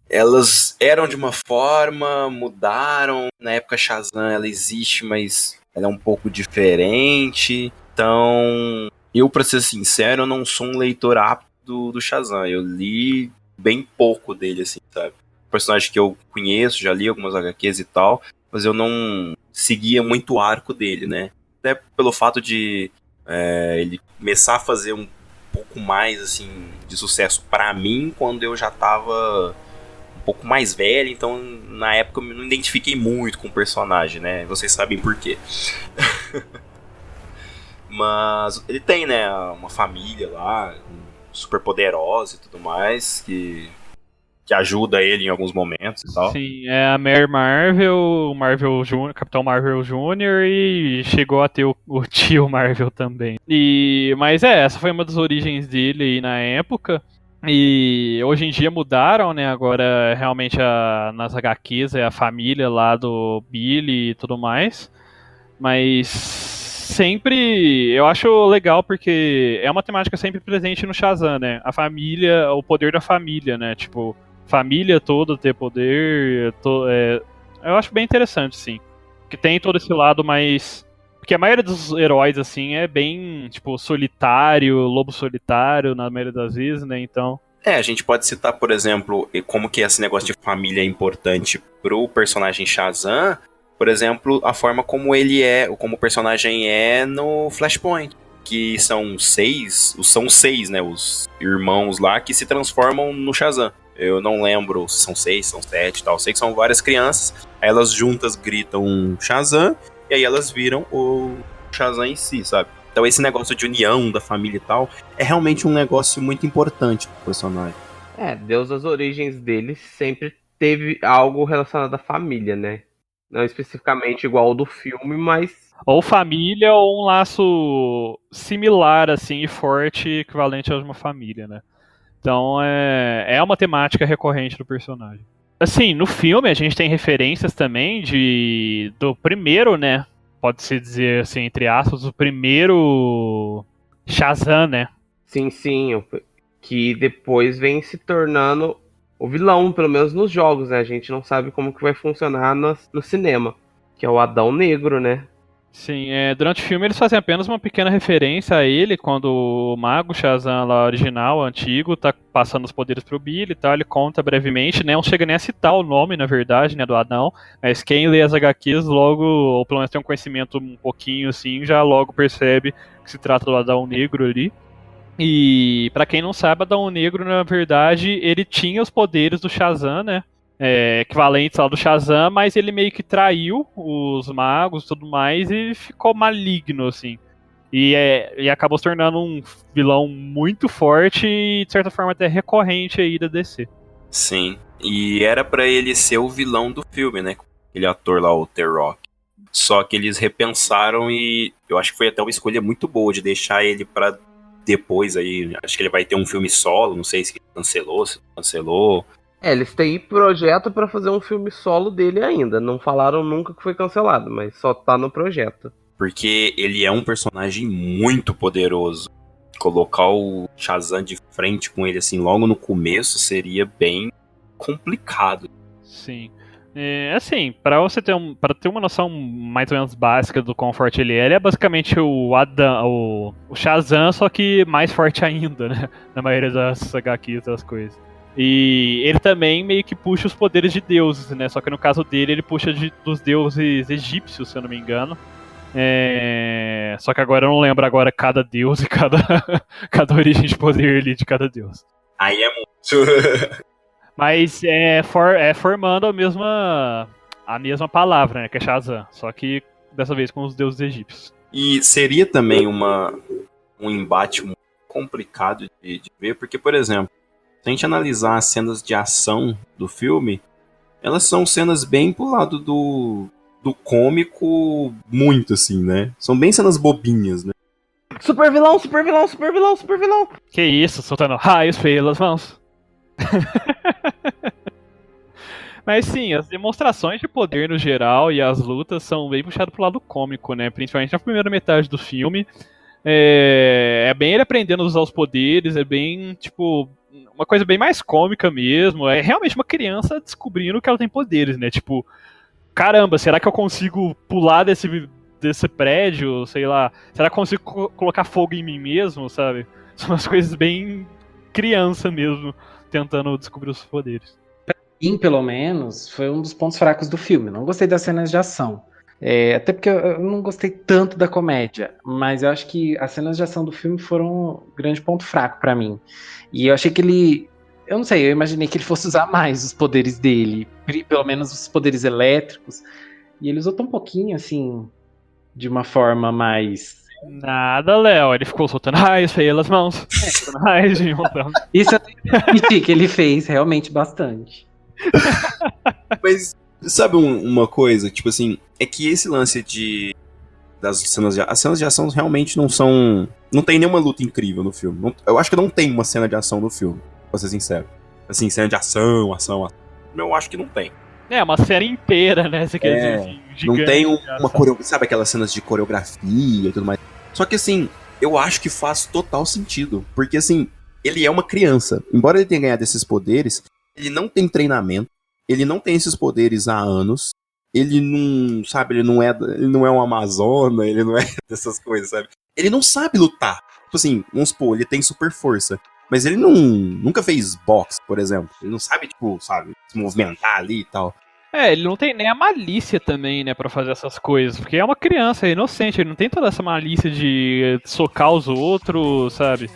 elas eram de uma forma, mudaram. Na época Shazam ela existe, mas ela é um pouco diferente. Então, eu, pra ser sincero, eu não sou um leitor apto do Shazam. Eu li bem pouco dele, assim, sabe? Personagem que eu conheço, já li algumas HQs e tal, mas eu não seguia muito o arco dele, né? Até pelo fato de ele começar a fazer um pouco mais, assim, de sucesso pra mim, quando eu já tava um pouco mais velho, então na época eu não identifiquei muito com o personagem, né? Vocês sabem por quê. Mas ele tem, né, uma família lá, super poderosa e tudo mais, que ajuda ele em alguns momentos e tal. Sim, é a Mary Marvel, o Marvel Jr., Capitão Marvel Jr. e chegou a ter o tio Marvel também. Mas essa foi uma das origens dele aí na época. E hoje em dia mudaram, né? Agora realmente nas HQs é a família lá do Billy e tudo mais. Mas sempre eu acho legal porque é uma temática sempre presente no Shazam, né? A família, o poder da família, né? Tipo, família toda ter poder. Eu acho bem interessante, sim. Que tem todo esse lado mais. Porque a maioria dos heróis, assim, é bem, tipo, solitário, lobo solitário, na maioria das vezes, né? Então. A gente pode citar, por exemplo, como que esse negócio de família é importante pro personagem Shazam. Por exemplo, a forma como ele como o personagem é no Flashpoint. Que são seis, né? Os irmãos lá que se transformam no Shazam. Eu não lembro se são 6, são 7 e tal. Sei que são várias crianças. Aí elas juntas gritam Shazam. E aí elas viram o Shazam em si, sabe? Então esse negócio de união da família e tal é realmente um negócio muito importante pro personagem. Deus das origens dele sempre teve algo relacionado à família, né? Não especificamente igual ao do filme, mas... Ou família ou um laço similar, assim, e forte, equivalente a uma família, né? Então é uma temática recorrente do personagem. Assim, no filme a gente tem referências também do primeiro, né? Pode-se dizer, assim, entre aspas, o primeiro Shazam, né? Sim, que depois vem se tornando o vilão, pelo menos nos jogos, né? A gente não sabe como que vai funcionar no cinema, que é o Adão Negro, né? Sim, durante o filme eles fazem apenas uma pequena referência a ele, quando o mago Shazam lá original, antigo, tá passando os poderes pro Billy e tal, ele conta brevemente, né, não chega nem a citar o nome, na verdade, né, do Adão, mas quem lê as HQs logo, ou pelo menos tem um conhecimento um pouquinho assim, já logo percebe que se trata do Adão Negro ali. E pra quem não sabe, Adão Negro, na verdade, ele tinha os poderes do Shazam, né, equivalentes ao do Shazam, mas ele meio que traiu os magos e tudo mais e ficou maligno, assim. E acabou se tornando um vilão muito forte e, de certa forma, até recorrente aí da DC. Sim, e era pra ele ser o vilão do filme, né? Aquele ator lá, o The Rock. Só que eles repensaram e eu acho que foi até uma escolha muito boa de deixar ele pra depois aí. Acho que ele vai ter um filme solo, não sei se cancelou, se não cancelou. Eles têm projeto pra fazer um filme solo dele ainda. Não falaram nunca que foi cancelado, mas só tá no projeto. Porque ele é um personagem muito poderoso. Colocar o Shazam de frente com ele assim logo no começo seria bem complicado. Sim. Assim, pra você ter uma noção mais ou menos básica do quão forte ele é basicamente o Adam, o Shazam, só que mais forte ainda, né? Na maioria das HQs, das coisas. E ele também meio que puxa os poderes de deuses, né? Só que no caso dele, ele puxa dos deuses egípcios, se eu não me engano. Só que agora eu não lembro cada deus e cada origem de poder ali de cada deus. Aí é muito. Mas formando a mesma palavra, né? Que é Shazam. Só que dessa vez com os deuses egípcios. E seria também um embate muito complicado de ver, porque, por exemplo, se a gente analisar as cenas de ação do filme, elas são cenas bem pro lado do cômico muito, assim, né? São bem cenas bobinhas, né? Super vilão, super vilão, super vilão, super vilão. Que isso, soltando raios pelas mãos. Mas sim, as demonstrações de poder no geral e as lutas são bem puxadas pro lado cômico, né? Principalmente na primeira metade do filme. É bem ele aprendendo a usar os poderes, é bem, tipo, uma coisa bem mais cômica mesmo. É realmente uma criança descobrindo que ela tem poderes, né? Tipo, caramba, será que eu consigo pular desse prédio? Sei lá, será que eu consigo colocar fogo em mim mesmo, sabe? São umas coisas bem criança mesmo, tentando descobrir os poderes. Pelo menos, foi um dos pontos fracos do filme. Não gostei das cenas de ação. Até porque eu não gostei tanto da comédia, mas eu acho que as cenas de ação do filme foram um grande ponto fraco pra mim. E eu achei que ele... Eu não sei, eu imaginei que ele fosse usar mais os poderes dele, pelo menos os poderes elétricos. E ele usou tão pouquinho, assim, de uma forma mais... Nada, Léo. Ele ficou soltando raios pelas mãos. Soltando raios de montão. Isso eu tenho que admitir que ele fez realmente bastante. Mas sabe uma coisa? Tipo assim, é que esse lance das cenas de... As cenas de ação realmente não são... Não tem nenhuma luta incrível no filme. Eu acho que não tem uma cena de ação no filme, pra ser sincero. Assim, cena de ação. Eu acho que não tem. Uma série inteira, né? Você quer dizer, assim, não gigante, tem uma coreografia, sabe aquelas cenas de coreografia e tudo mais. Só que assim, eu acho que faz total sentido. Porque assim, ele é uma criança. Embora ele tenha ganhado esses poderes, ele não tem treinamento. Ele não tem esses poderes há anos. Ele não, sabe, ele não é um Amazona, ele não é dessas coisas, sabe? Ele não sabe lutar. Tipo assim, vamos supor, ele tem super força. Mas ele nunca fez boxe, por exemplo. Ele não sabe, tipo, se movimentar ali e tal. Ele não tem nem a malícia também, né, pra fazer essas coisas. Porque é uma criança, é inocente, ele não tem toda essa malícia de socar os outros, sabe?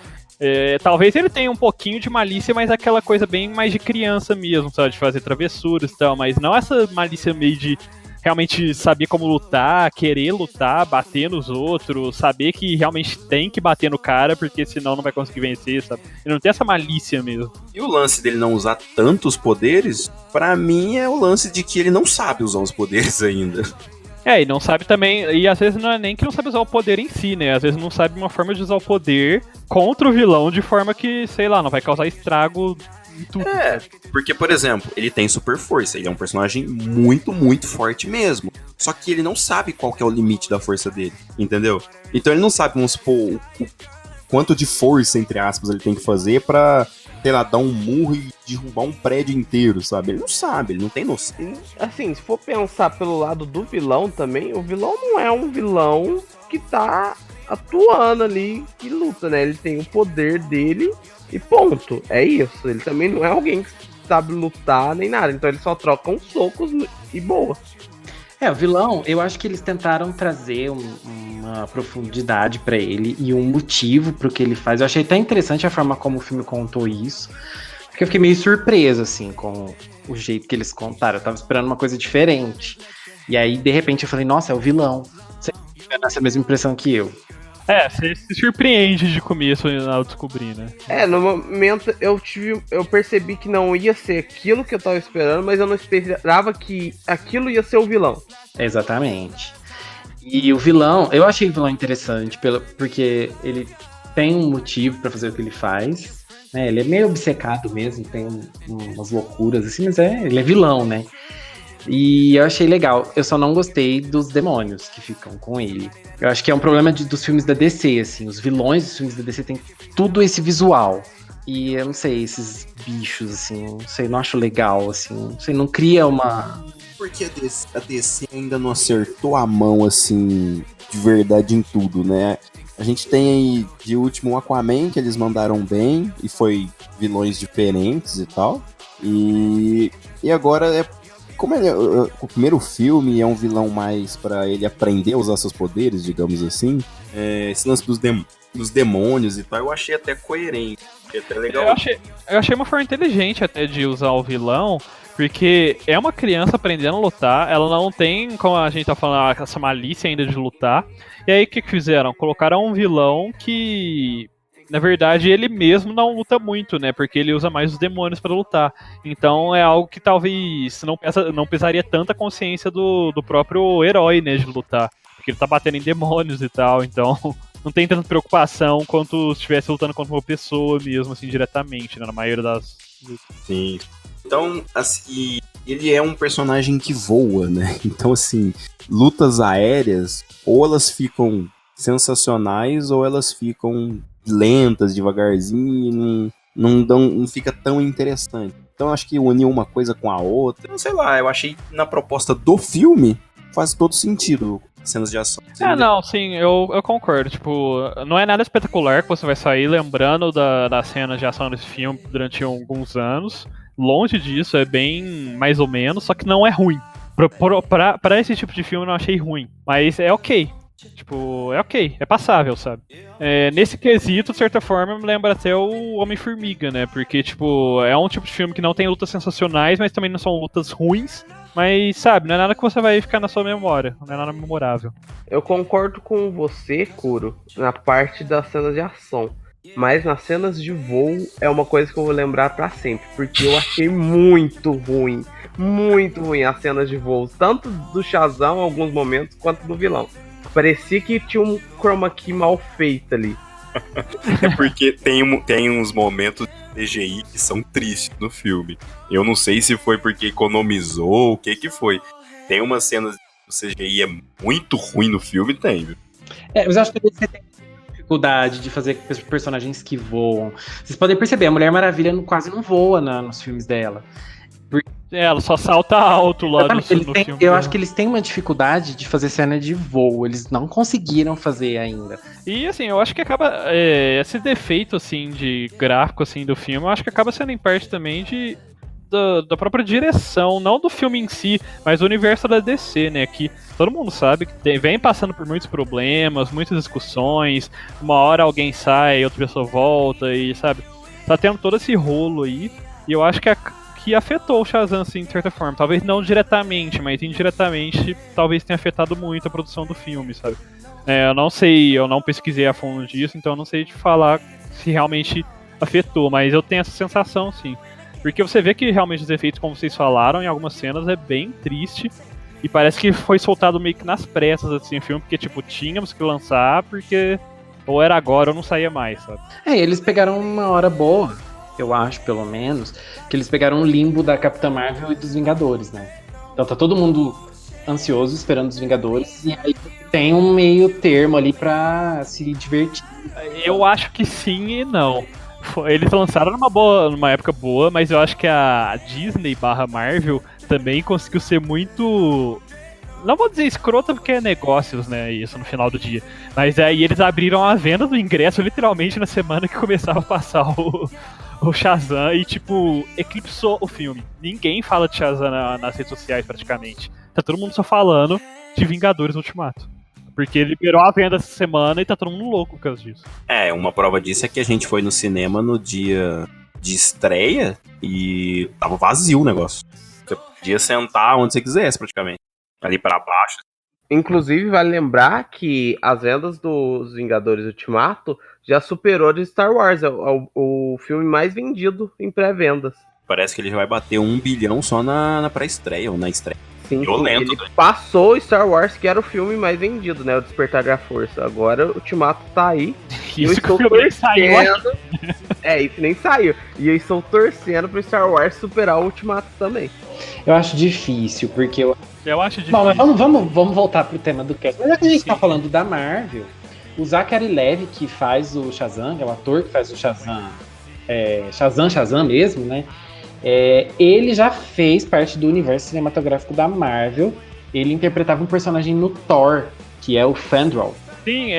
Talvez ele tenha um pouquinho de malícia, mas aquela coisa bem mais de criança mesmo, sabe? De fazer travessuras e tal, mas não essa malícia meio de realmente saber como lutar, querer lutar, bater nos outros, saber que realmente tem que bater no cara, porque senão não vai conseguir vencer, sabe? Ele não tem essa malícia mesmo. E o lance dele não usar tantos poderes, pra mim é o lance de que ele não sabe usar os poderes ainda. E não sabe também, e às vezes não é nem que não sabe usar o poder em si, né? Às vezes não sabe uma forma de usar o poder contra o vilão de forma que, sei lá, não vai causar estrago em tudo. Porque, por exemplo, ele tem super força, ele é um personagem muito, muito forte mesmo. Só que ele não sabe qual que é o limite da força dele, entendeu? Então ele não sabe, vamos supor, o quanto de força, entre aspas, ele tem que fazer pra, sei lá, dar um murro e derrubar um prédio inteiro, sabe? Ele não sabe, ele não tem noção. Assim, se for pensar pelo lado do vilão também, o vilão não é um vilão que tá atuando ali, que luta, né? Ele tem o poder dele e ponto. É isso. Ele também não é alguém que sabe lutar nem nada. Então ele só troca uns socos e boa. O vilão, eu acho que eles tentaram trazer uma profundidade pra ele e um motivo pro que ele faz. Eu achei até interessante a forma como o filme contou isso, porque eu fiquei meio surpreso, assim, com o jeito que eles contaram. Eu tava esperando uma coisa diferente. E aí, de repente, eu falei, nossa, é o vilão. Você tem essa mesma impressão que eu. Você se surpreende de começo ao descobrir, né? No momento eu percebi que não ia ser aquilo que eu tava esperando, mas eu não esperava que aquilo ia ser o vilão. Exatamente. E o vilão, eu achei o vilão interessante, porque ele tem um motivo pra fazer o que ele faz, né? Ele é meio obcecado mesmo, tem umas loucuras assim, mas ele é vilão, né? E eu achei legal. Eu só não gostei dos demônios que ficam com ele. Eu acho que é um problema dos filmes da DC, assim. Os vilões dos filmes da DC tem tudo esse visual. E eu não sei, esses bichos, assim, não sei, não acho legal, assim. Não sei, não cria uma... Porque a DC ainda não acertou a mão, assim, de verdade em tudo, né? A gente tem aí, de último, o Aquaman, que eles mandaram bem, e foi vilões diferentes e tal. E agora como ele o primeiro filme é um vilão mais pra ele aprender a usar seus poderes, digamos assim, esse lance dos demônios e tal, eu achei até coerente, achei até legal. Eu achei uma forma inteligente até de usar o vilão, porque é uma criança aprendendo a lutar, ela não tem, como a gente tá falando, essa malícia ainda de lutar. E aí o que fizeram? Colocaram um vilão que... Na verdade, ele mesmo não luta muito, né? Porque ele usa mais os demônios pra lutar. Então é algo que talvez não pesaria tanta consciência do próprio herói, né? De lutar. Porque ele tá batendo em demônios e tal. Então não tem tanta preocupação quanto se estivesse lutando contra uma pessoa mesmo, assim, diretamente, né? Na maioria das lutas. Sim. Então, assim, ele é um personagem que voa, né? Então, assim, lutas aéreas, ou elas ficam sensacionais, ou elas ficam lentas, devagarzinho, não fica tão interessante. Então acho que unir uma coisa com a outra, não sei lá, eu achei na proposta do filme faz todo sentido. cenas de ação. Não, sim, eu concordo. Tipo, não é nada espetacular que você vai sair lembrando das cenas de ação desse filme durante alguns anos. Longe disso, é bem mais ou menos, só que não é ruim. Pra esse tipo de filme eu não achei ruim, mas é ok. Tipo, é ok, é passável, sabe? Nesse quesito, de certa forma, me lembra até o Homem-Formiga, né? Porque, tipo, é um tipo de filme que não tem lutas sensacionais, mas também não são lutas ruins. Mas, sabe, não é nada que você vai ficar na sua memória, não é nada memorável. Eu concordo com você, Kuro, na parte das cenas de ação. Mas nas cenas de voo é uma coisa que eu vou lembrar pra sempre. Porque eu achei muito ruim as cenas de voo. Tanto do Shazam em alguns momentos, quanto do vilão. Parecia que tinha um chroma key mal feito ali. É porque tem uns momentos de CGI que são tristes no filme. Eu não sei se foi porque economizou, o que foi. Tem umas cenas do CGI é muito ruim no filme, tem, viu? Mas eu acho que você tem dificuldade de fazer personagens que voam. Vocês podem perceber, a Mulher Maravilha quase não voa nos filmes dela. Ela só salta alto lá no filme. Eu acho que eles têm uma dificuldade de fazer cena de voo. Eles não conseguiram fazer ainda. E assim, eu acho que acaba. Esse defeito assim de gráfico assim, do filme, eu acho que acaba sendo em parte também da própria direção, não do filme em si, mas do universo da DC, né? Que todo mundo sabe que vem passando por muitos problemas, muitas discussões. Uma hora alguém sai, outra pessoa volta, e sabe? Tá tendo todo esse rolo aí. E eu acho que afetou o Shazam, assim, de certa forma. Talvez não diretamente, mas indiretamente talvez tenha afetado muito a produção do filme, sabe? Eu não sei, eu não pesquisei a fundo disso, então eu não sei te falar se realmente afetou, mas eu tenho essa sensação, sim. Porque você vê que realmente os efeitos, como vocês falaram, em algumas cenas é bem triste. E parece que foi soltado meio que nas pressas, assim, o filme, porque, tipo, tínhamos que lançar, porque ou era agora ou não saía mais, sabe? Eles pegaram uma hora boa, eu acho, pelo menos, que eles pegaram o limbo da Capitã Marvel e dos Vingadores, né? Então tá todo mundo ansioso esperando os Vingadores, e aí tem um meio termo ali pra se divertir. Eu acho que sim e não. Eles lançaram numa época boa, mas eu acho que a Disney/Marvel também conseguiu ser muito... Não vou dizer escrota porque é negócios, né, isso no final do dia. Mas aí eles abriram a venda do ingresso literalmente na semana que começava a passar o Shazam e, tipo, eclipsou o filme. Ninguém fala de Shazam nas redes sociais, praticamente. Tá todo mundo só falando de Vingadores Ultimato. Porque liberou a venda essa semana e tá todo mundo louco por causa disso. Uma prova disso é que a gente foi no cinema no dia de estreia e tava vazio o negócio. Você podia sentar onde você quisesse, praticamente. Ali pra baixo. Inclusive, vale lembrar que as vendas dos Vingadores Ultimato já superou de Star Wars, o filme mais vendido em pré-vendas. Parece que ele já vai bater 1 bilhão só na pré-estreia ou na estreia. Sim, violento, ele passou Star Wars, que era o filme mais vendido, né? O Despertar da Força. Agora o Ultimato tá aí. Isso que o filme nem saiu. Isso nem saiu. E eu estou torcendo pro Star Wars superar o Ultimato também. Eu acho difícil, porque eu acho difícil. Bom, mas vamos voltar pro tema do cast. Mas já que a gente tá falando da Marvel, o Zachary Levi, que faz o Shazam, que é o ator que faz o Shazam, Shazam mesmo, né? Ele já fez parte do universo cinematográfico da Marvel. Ele interpretava um personagem no Thor, que é o Fandral. Sim,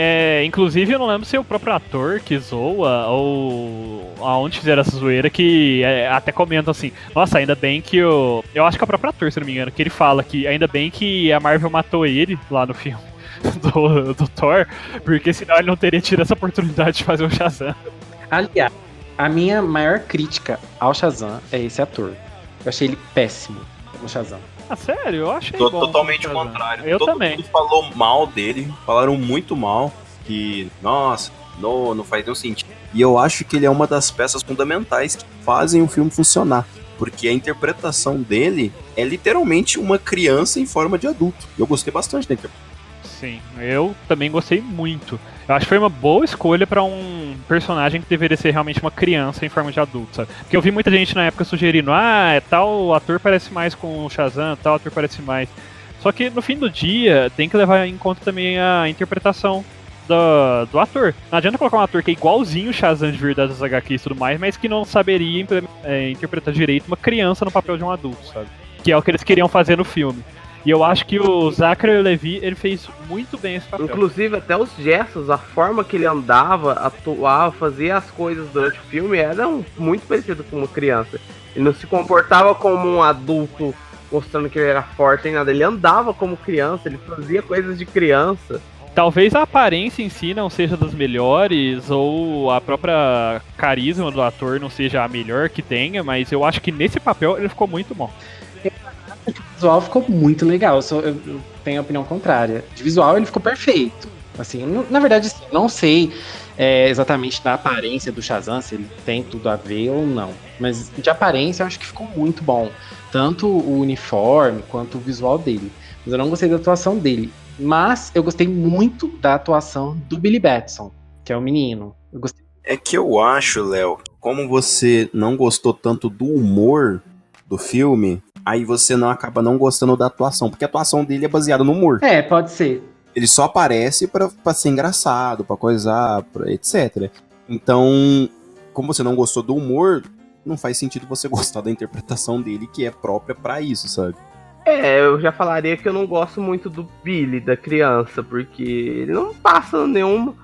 inclusive eu não lembro se é o próprio ator que zoa ou aonde fizeram essa zoeira que até comentam assim, nossa, ainda bem que eu acho que é o próprio ator, se não me engano, que ele fala que ainda bem que a Marvel matou ele lá no filme do Thor, porque senão ele não teria tido essa oportunidade de fazer o Shazam. Aliás, a minha maior crítica ao Shazam é esse ator. Eu achei ele péssimo no Shazam. Ah, sério? Eu achei bom. Totalmente o contrário. Eu Todo também. mundo falou mal dele, falaram muito mal, que, nossa, não faz nenhum sentido. E eu acho que ele é uma das peças fundamentais que fazem o filme funcionar. Porque a interpretação dele é literalmente uma criança em forma de adulto. Eu gostei bastante da interpretação. Sim, eu também gostei muito. Eu acho que foi uma boa escolha pra um personagem que deveria ser realmente uma criança em forma de adulto, sabe? Porque eu vi muita gente na época sugerindo, tal ator parece mais com o Shazam, tal ator parece mais. Só que no fim do dia tem que levar em conta também a interpretação do ator. Não adianta colocar um ator que é igualzinho o Shazam de verdade das HQs e tudo mais, mas que não saberia interpretar direito uma criança no papel de um adulto, sabe? Que é o que eles queriam fazer no filme. E eu acho que o Zachary Levi, ele fez muito bem esse papel. Inclusive, até os gestos, a forma que ele andava, atuava, fazia as coisas durante o filme, era muito parecido com uma criança. Ele não se comportava como um adulto, mostrando que ele era forte nem nada. Ele andava como criança, ele fazia coisas de criança. Talvez a aparência em si não seja das melhores, ou a própria carisma do ator não seja a melhor que tenha, mas eu acho que nesse papel ele ficou muito bom. O visual ficou muito legal, eu tenho a opinião contrária. De visual ele ficou perfeito. Assim, na verdade, assim, não sei exatamente da aparência do Shazam, se ele tem tudo a ver ou não. Mas de aparência eu acho que ficou muito bom. Tanto o uniforme quanto o visual dele. Mas eu não gostei da atuação dele. Mas eu gostei muito da atuação do Billy Batson, que é o menino. Eu gostei. É que eu acho, Léo, como você não gostou tanto do humor do filme, aí você não acaba não gostando da atuação, porque a atuação dele é baseada no humor. Pode ser. Ele só aparece pra ser engraçado, pra coisar, etc. Então, como você não gostou do humor, não faz sentido você gostar da interpretação dele, que é própria pra isso, sabe? Eu já falaria que eu não gosto muito do Billy, da criança, porque ele não passa nenhuma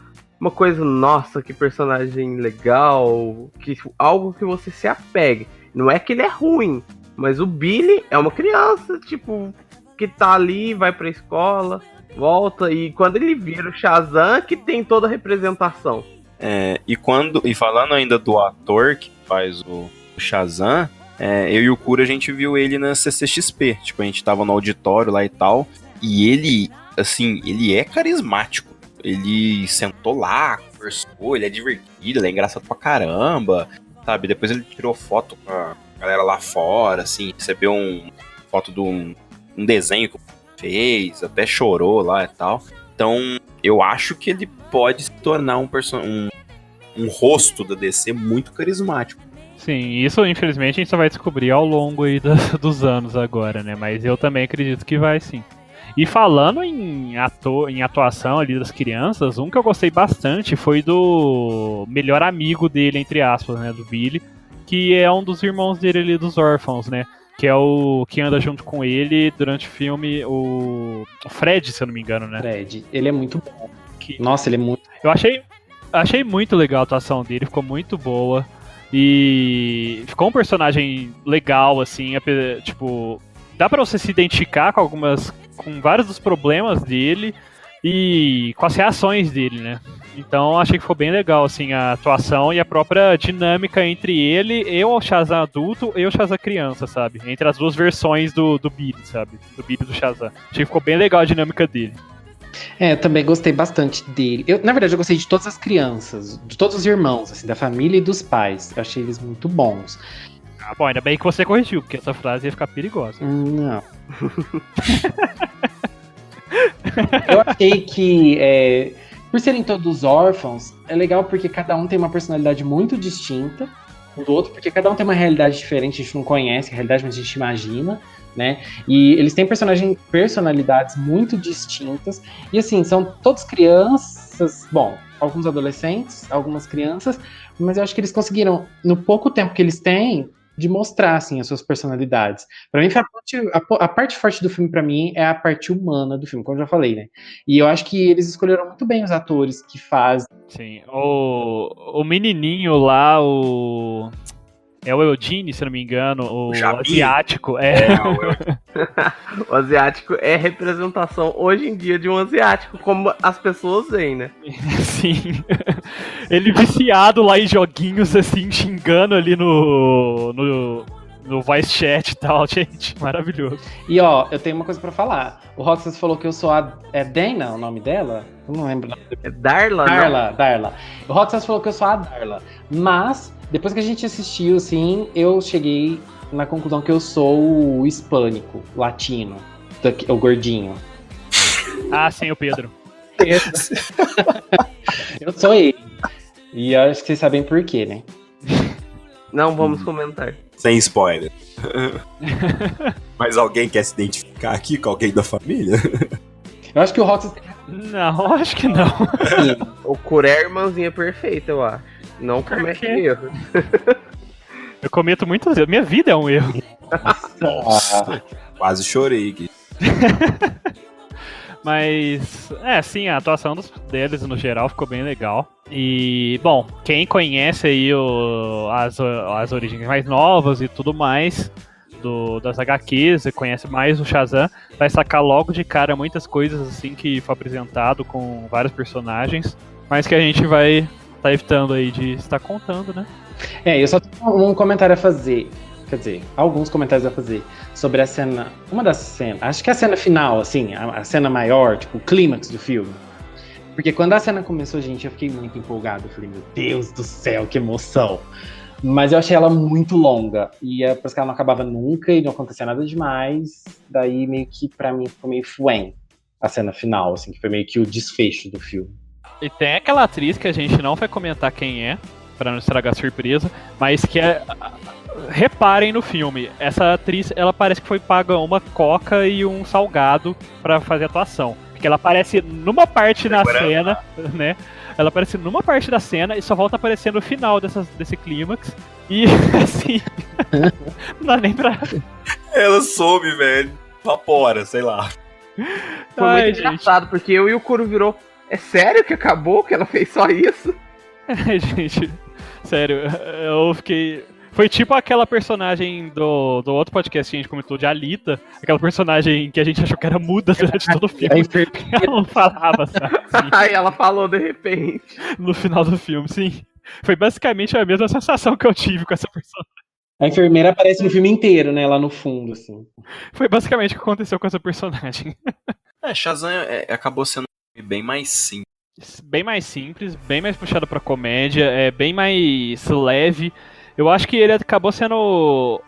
coisa, nossa, que personagem legal, algo que você se apegue. Não é que ele é ruim, mas o Billy é uma criança, tipo, que tá ali, vai pra escola, volta, e quando ele vira o Shazam, que tem toda a representação. E falando ainda do ator que faz o Shazam, eu e o Cura, a gente viu ele na CCXP, tipo, a gente tava no auditório lá e tal, e ele, assim, ele é carismático, ele sentou lá, conversou, ele é divertido, ele é engraçado pra caramba, sabe, depois ele tirou foto com a galera lá fora, assim, recebeu foto de um desenho que ele fez, até chorou lá e tal, então eu acho que ele pode se tornar um rosto da DC muito carismático. Sim, isso infelizmente a gente só vai descobrir ao longo aí dos anos agora, né? Mas eu também acredito que vai sim. E falando em atuação ali das crianças, um que eu gostei bastante foi do melhor amigo dele, entre aspas, né? Do Billy, que é um dos irmãos dele ali, dos órfãos, né? Que é o que anda junto com ele durante o filme, o Fred, se eu não me engano, né? Fred, ele é muito bom. Nossa, ele é muito... Eu achei muito legal a atuação dele, ficou muito boa. E ficou um personagem legal, assim, tipo, dá pra você se identificar com vários dos problemas dele e com as reações dele, né? Então achei que ficou bem legal, assim, a atuação e a própria dinâmica entre ele e o Shazam adulto e o Shazam criança, sabe? Entre as duas versões do Billy, sabe? Do Billy e do Shazam. Achei que ficou bem legal a dinâmica dele. Eu também gostei bastante dele. Na verdade, eu gostei de todas as crianças, de todos os irmãos, assim, da família e dos pais. Eu achei eles muito bons. Ah, bom, ainda bem que você corrigiu, porque essa frase ia ficar perigosa. Não. Eu achei que, por serem todos órfãos, é legal porque cada um tem uma personalidade muito distinta um do outro, porque cada um tem uma realidade diferente, a gente não conhece a realidade, mas a gente imagina, né? E eles têm personalidades muito distintas. E assim, são todos crianças, bom, alguns adolescentes, algumas crianças, mas eu acho que eles conseguiram, no pouco tempo que eles têm, de mostrar, assim, as suas personalidades. Pra mim, a parte forte do filme, pra mim, é a parte humana do filme, como eu já falei, né? E eu acho que eles escolheram muito bem os atores que fazem. Sim, o menininho lá, é o Eugene, se não me engano, o asiático. O asiático é representação hoje em dia de um asiático, como as pessoas veem, né? Sim. Ele viciado lá em joguinhos, assim, xingando ali no voice chat e tal, gente. Maravilhoso. E ó, eu tenho uma coisa pra falar. O Roxas falou que eu sou a... É Dana o nome dela? Eu não lembro. É Darla, Darla. O Roxas falou que eu sou a Darla. Mas... depois que a gente assistiu, assim, eu cheguei na conclusão que eu sou o hispânico, latino, o gordinho. Ah, sim, o Pedro. Eu sou ele. E acho que vocês sabem por quê, né? Não vamos comentar. Sem spoiler. Mas alguém quer se identificar aqui com alguém da família? Eu acho que o Roxas... Não, acho que não. O Cura é a irmãzinha perfeita, eu acho. Não comete erro. Eu cometo muitos erros. Minha vida é um erro. Nossa, quase chorei aqui. Mas, sim, a atuação deles no geral ficou bem legal. E, bom, quem conhece aí as origens mais novas e tudo mais das HQs e conhece mais o Shazam, vai sacar logo de cara muitas coisas assim que foi apresentado com vários personagens, mas que a gente vai tá evitando aí de estar contando, né? Eu só tenho um comentário a fazer. Quer dizer, alguns comentários a fazer sobre a cena. Uma das cenas. Acho que é a cena final, assim, a cena maior, tipo, o clímax do filme. Porque quando a cena começou, gente, eu fiquei muito empolgado. Eu falei, meu Deus do céu, que emoção. Mas eu achei ela muito longa. E parece que ela não acabava nunca e não acontecia nada demais. Daí, meio que, pra mim, ficou meio fuém a cena final, assim, que foi meio que o desfecho do filme. E tem aquela atriz que a gente não vai comentar quem é, pra não estragar a surpresa, mas que reparem no filme, essa atriz, ela parece que foi paga uma coca e um salgado pra fazer atuação. Porque ela aparece numa parte na cena, né? Ela aparece numa parte da cena e só volta a aparecer no final desse clímax. E, assim, não dá nem pra... Ela soube, velho. Vapora, sei lá. Foi muito engraçado, porque eu e o Kuro virou... É sério que acabou? Que ela fez só isso? Gente, sério, eu fiquei... Foi tipo aquela personagem do outro podcast que a gente comentou, de Alita. Aquela personagem que a gente achou que era muda durante todo o filme. Ela não falava, sabe? Aí ela falou de repente. No final do filme, sim. Foi basicamente a mesma sensação que eu tive com essa personagem. A enfermeira aparece no filme inteiro, né? Lá no fundo, assim. Foi basicamente o que aconteceu com essa personagem. Shazam acabou sendo bem mais simples. Bem mais simples, bem mais puxado pra comédia, bem mais leve. Eu acho que ele acabou sendo...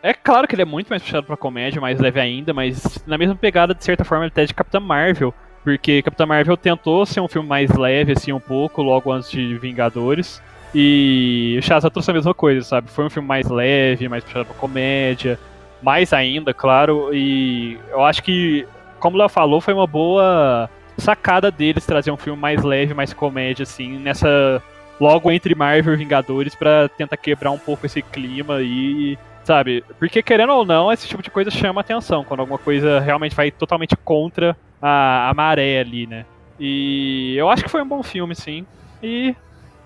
É claro que ele é muito mais puxado pra comédia, mais leve ainda, mas na mesma pegada, de certa forma, até de Capitã Marvel. Porque Capitã Marvel tentou ser um filme mais leve, assim, um pouco, logo antes de Vingadores. E o Shazam trouxe a mesma coisa, sabe? Foi um filme mais leve, mais puxado pra comédia. Mais ainda, claro. E eu acho que, como o Léo falou, foi uma boa sacada deles trazer um filme mais leve, mais comédia, assim, nessa... Logo entre Marvel e Vingadores, pra tentar quebrar um pouco esse clima aí, sabe? Porque, querendo ou não, esse tipo de coisa chama atenção, quando alguma coisa realmente vai totalmente contra a maré ali, né? E eu acho que foi um bom filme, sim. E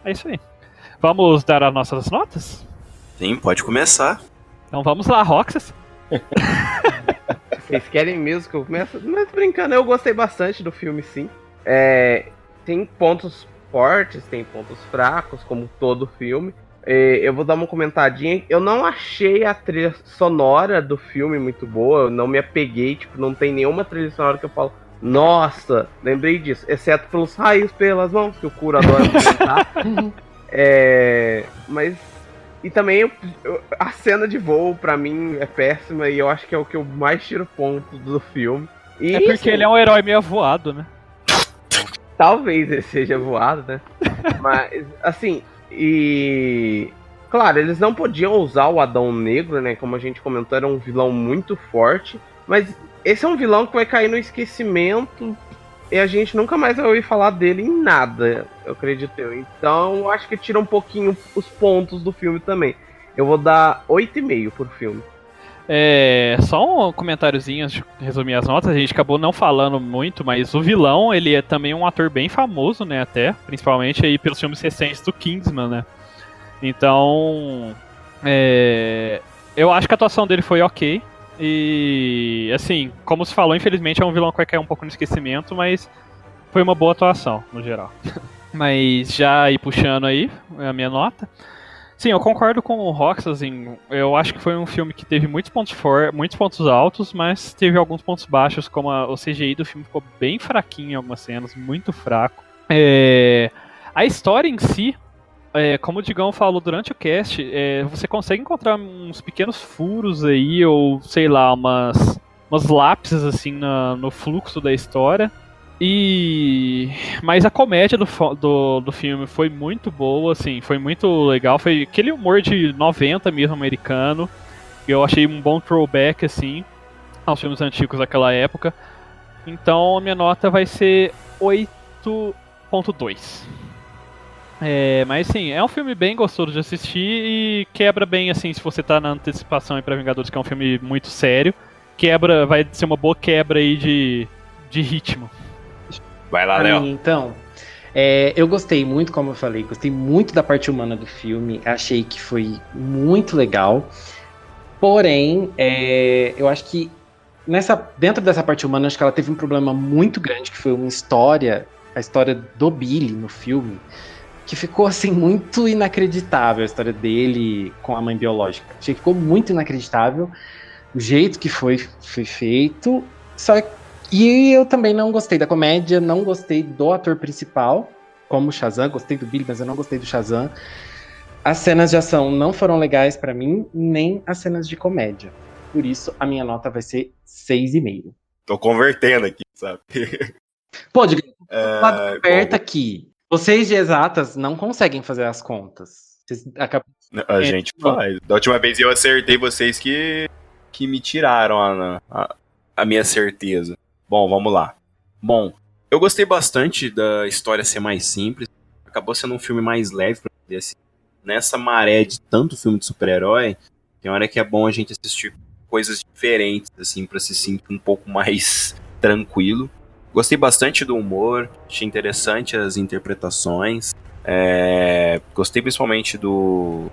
é isso aí. Vamos dar as nossas notas? Sim, pode começar. Então vamos lá, Roxas. Vocês querem mesmo que eu comece? Mas brincando, eu gostei bastante do filme, sim. Tem pontos fortes, tem pontos fracos, como todo filme. Eu vou dar uma comentadinha. Eu não achei a trilha sonora do filme muito boa. Eu não me apeguei, tipo, não tem nenhuma trilha sonora que eu falo, nossa, lembrei disso. Exceto pelos raios pelas mãos, que o Kuro adora comentar. Mas... E também a cena de voo, pra mim, é péssima. E eu acho que é o que eu mais tiro ponto do filme. E, porque assim, ele é um herói meio voado, né? Talvez ele seja voado, né? Mas, assim, claro, eles não podiam usar o Adão Negro, né? Como a gente comentou, era um vilão muito forte. Mas esse é um vilão que vai cair no esquecimento e a gente nunca mais vai ouvir falar dele em nada, eu acredito eu. Então, eu acho que tira um pouquinho os pontos do filme também. Eu vou dar 8,5 por filme. Só um comentáriozinho antes de resumir as notas, a gente acabou não falando muito, mas o vilão, ele é também um ator bem famoso, né, até, principalmente aí pelos filmes recentes do Kingsman, né. Então, eu acho que a atuação dele foi ok, e, assim, como se falou, infelizmente é um vilão que vai cair um pouco no esquecimento, mas foi uma boa atuação, no geral. Mas já ir puxando aí a minha nota... Sim, eu concordo com o Roxas, eu acho que foi um filme que teve muitos pontos altos, mas teve alguns pontos baixos, como o CGI do filme ficou bem fraquinho em algumas cenas, muito fraco. A história em si, como o Digão falou durante o cast, você consegue encontrar uns pequenos furos aí, ou sei lá, umas lápis assim no fluxo da história. Mas a comédia do filme foi muito boa, assim, foi muito legal. Foi aquele humor de 90 mesmo, americano. Eu achei um bom throwback, assim, aos filmes antigos daquela época. Então a minha nota vai ser 8,2. Mas sim, é um filme bem gostoso de assistir e quebra bem, assim, se você tá na antecipação aí pra Vingadores, que é um filme muito sério. vai ser uma boa quebra aí de ritmo. Vai lá, Pra Léo. mim, então, eu gostei muito, como eu falei, gostei muito da parte humana do filme, achei que foi muito legal, porém, eu acho que dentro dessa parte humana, acho que ela teve um problema muito grande, que foi a história do Billy no filme, que ficou, assim, muito inacreditável, a história dele com a mãe biológica. Achei que ficou muito inacreditável, o jeito que foi feito, e eu também não gostei da comédia, não gostei do ator principal, como o Shazam, gostei do Billy, mas eu não gostei do Shazam. As cenas de ação não foram legais pra mim, nem as cenas de comédia. Por isso, a minha nota vai ser 6,5. Tô convertendo aqui, sabe? Pô, de lado É, aperta aqui. Vocês de exatas não conseguem fazer as contas. Vocês acabam... a gente faz. Da última vez eu acertei vocês que me tiraram a minha certeza. Bom, vamos lá. Bom, eu gostei bastante da história ser mais simples. Acabou sendo um filme mais leve pra poder assistir. Nessa maré de tanto filme de super-herói, tem hora que é bom a gente assistir coisas diferentes, assim, pra se sentir um pouco mais tranquilo. Gostei bastante do humor, achei interessante as interpretações. Gostei principalmente do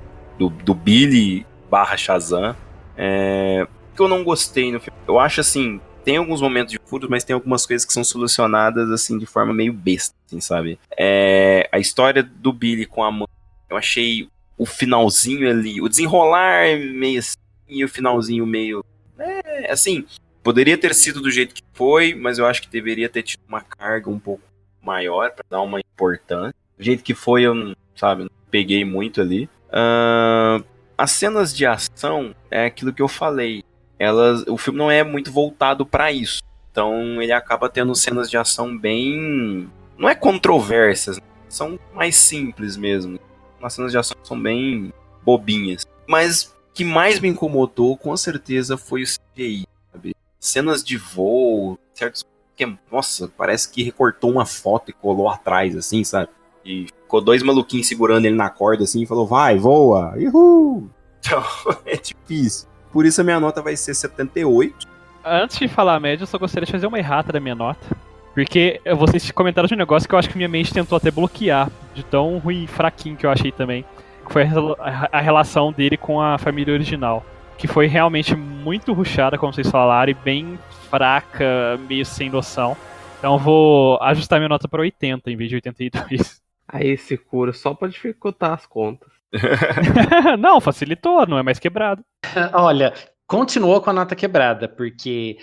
Billy / Shazam. O que eu não gostei no filme? Eu acho assim, tem alguns momentos de furos, mas tem algumas coisas que são solucionadas assim de forma meio besta, assim, sabe? A história do Billy com a mãe, eu achei o finalzinho ali, o desenrolar meio assim, e o finalzinho meio... assim, poderia ter sido do jeito que foi, mas eu acho que deveria ter tido uma carga um pouco maior pra dar uma importância. Do jeito que foi, eu não peguei muito ali. As cenas de ação é aquilo que eu falei. O filme não é muito voltado pra isso. Então ele acaba tendo cenas de ação bem... não é controversas, são mais simples mesmo. As cenas de ação são bem bobinhas. Mas o que mais me incomodou, com certeza, foi o CGI, sabe? Cenas de voo, certos... nossa, parece que recortou uma foto e colou atrás, assim, sabe? E ficou 2 maluquinhos segurando ele na corda, assim, e falou, vai, voa, uhul! Então, é difícil. Por isso a minha nota vai ser 78. Antes de falar a média, eu só gostaria de fazer uma errata da minha nota. Porque vocês comentaram de um negócio que eu acho que minha mente tentou até bloquear, de tão ruim e fraquinho que eu achei também. Que foi a relação dele com a família original. Que foi realmente muito rushada, como vocês falaram, e bem fraca, meio sem noção. Então eu vou ajustar minha nota para 80 em vez de 82. Aí esse cura só pra dificultar as contas. Não, facilitou, não é mais quebrado. Olha, continuou com a nota quebrada, porque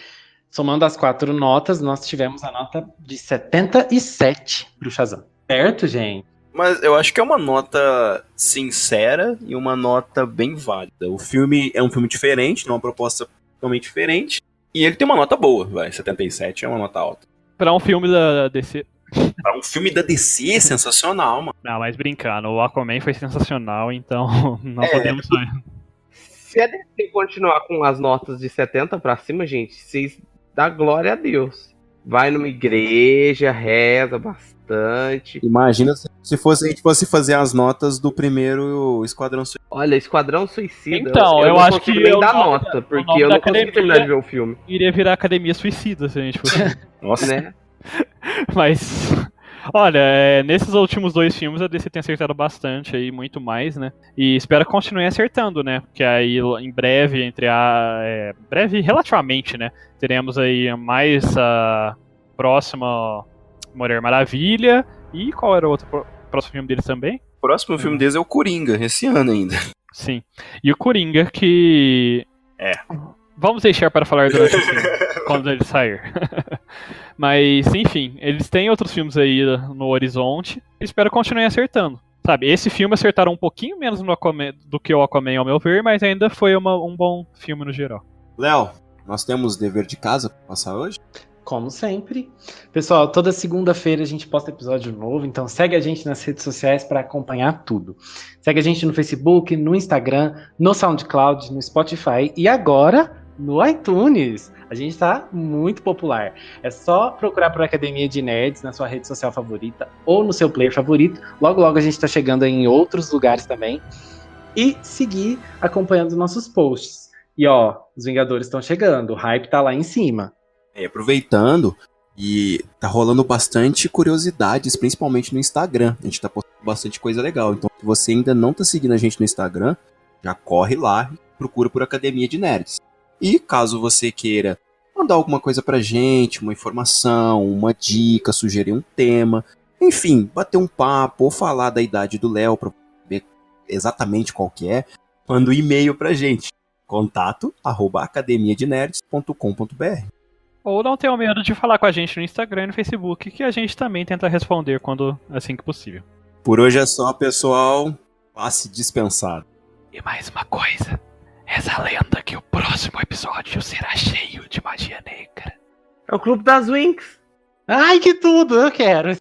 somando as 4 notas, nós tivemos a nota de 77 pro Shazam. Certo, gente? Mas eu acho que é uma nota sincera e uma nota bem válida. O filme é um filme diferente, é uma proposta totalmente diferente. E ele tem uma nota boa, vai. 77 é uma nota alta. Pra um filme da DC. Pra um filme da DC é sensacional, mano. Não, mas brincando, o Aquaman foi sensacional, então não podemos sair. Se a DC continuar com as notas de 70 pra cima, gente, vocês dá glória a Deus. Vai numa igreja, reza bastante. Imagina se a gente fosse fazer as notas do primeiro Esquadrão Suicida. Olha, Esquadrão Suicida. Então, eu não acho consigo que nem o dar nome nota, da- o porque nome eu da não consegui academia- terminar de ver o filme. Iria virar Academia Suicida se a gente fosse. Nossa, Né? Mas, olha, nesses últimos 2 filmes a DC tem acertado bastante aí, muito mais, né? E espero que continue acertando, né? Porque aí em breve, breve relativamente, né? Teremos aí mais a próxima Mulher Maravilha. E qual era o outro próximo filme deles também? o próximo filme deles é o Coringa, esse ano ainda. Sim. E o Coringa, que. Vamos deixar para falar durante o filme, quando ele sair. Mas, enfim, eles têm outros filmes aí no horizonte. Espero que continuem acertando. Sabe, esse filme acertaram um pouquinho menos no Aquaman, do que o Aquaman, ao meu ver, mas ainda foi um bom filme no geral. Léo, nós temos dever de casa pra passar hoje? Como sempre. Pessoal, toda segunda-feira a gente posta episódio novo, então segue a gente nas redes sociais para acompanhar tudo. Segue a gente no Facebook, no Instagram, no SoundCloud, no Spotify e agora no iTunes. A gente tá muito popular. É só procurar por Academia de Nerds na sua rede social favorita ou no seu player favorito. Logo, logo a gente tá chegando em outros lugares também. E seguir acompanhando nossos posts. E ó, os Vingadores estão chegando, o hype tá lá em cima. Aproveitando, e tá rolando bastante curiosidades, principalmente no Instagram. A gente tá postando bastante coisa legal. Então, se você ainda não tá seguindo a gente no Instagram, já corre lá e procura por Academia de Nerds. E caso você queira mandar alguma coisa pra gente, uma informação, uma dica, sugerir um tema, enfim, bater um papo ou falar da idade do Léo pra ver exatamente qual que é, manda um e-mail pra gente. contato@academiadenerds.com.br. Ou não tenham medo de falar com a gente no Instagram e no Facebook, que a gente também tenta responder quando assim que possível. Por hoje é só, pessoal. Passe dispensado. E mais uma coisa, essa lenda que o próximo episódio será cheio de magia negra. É o Clube das Winx. Ai, que tudo, eu quero.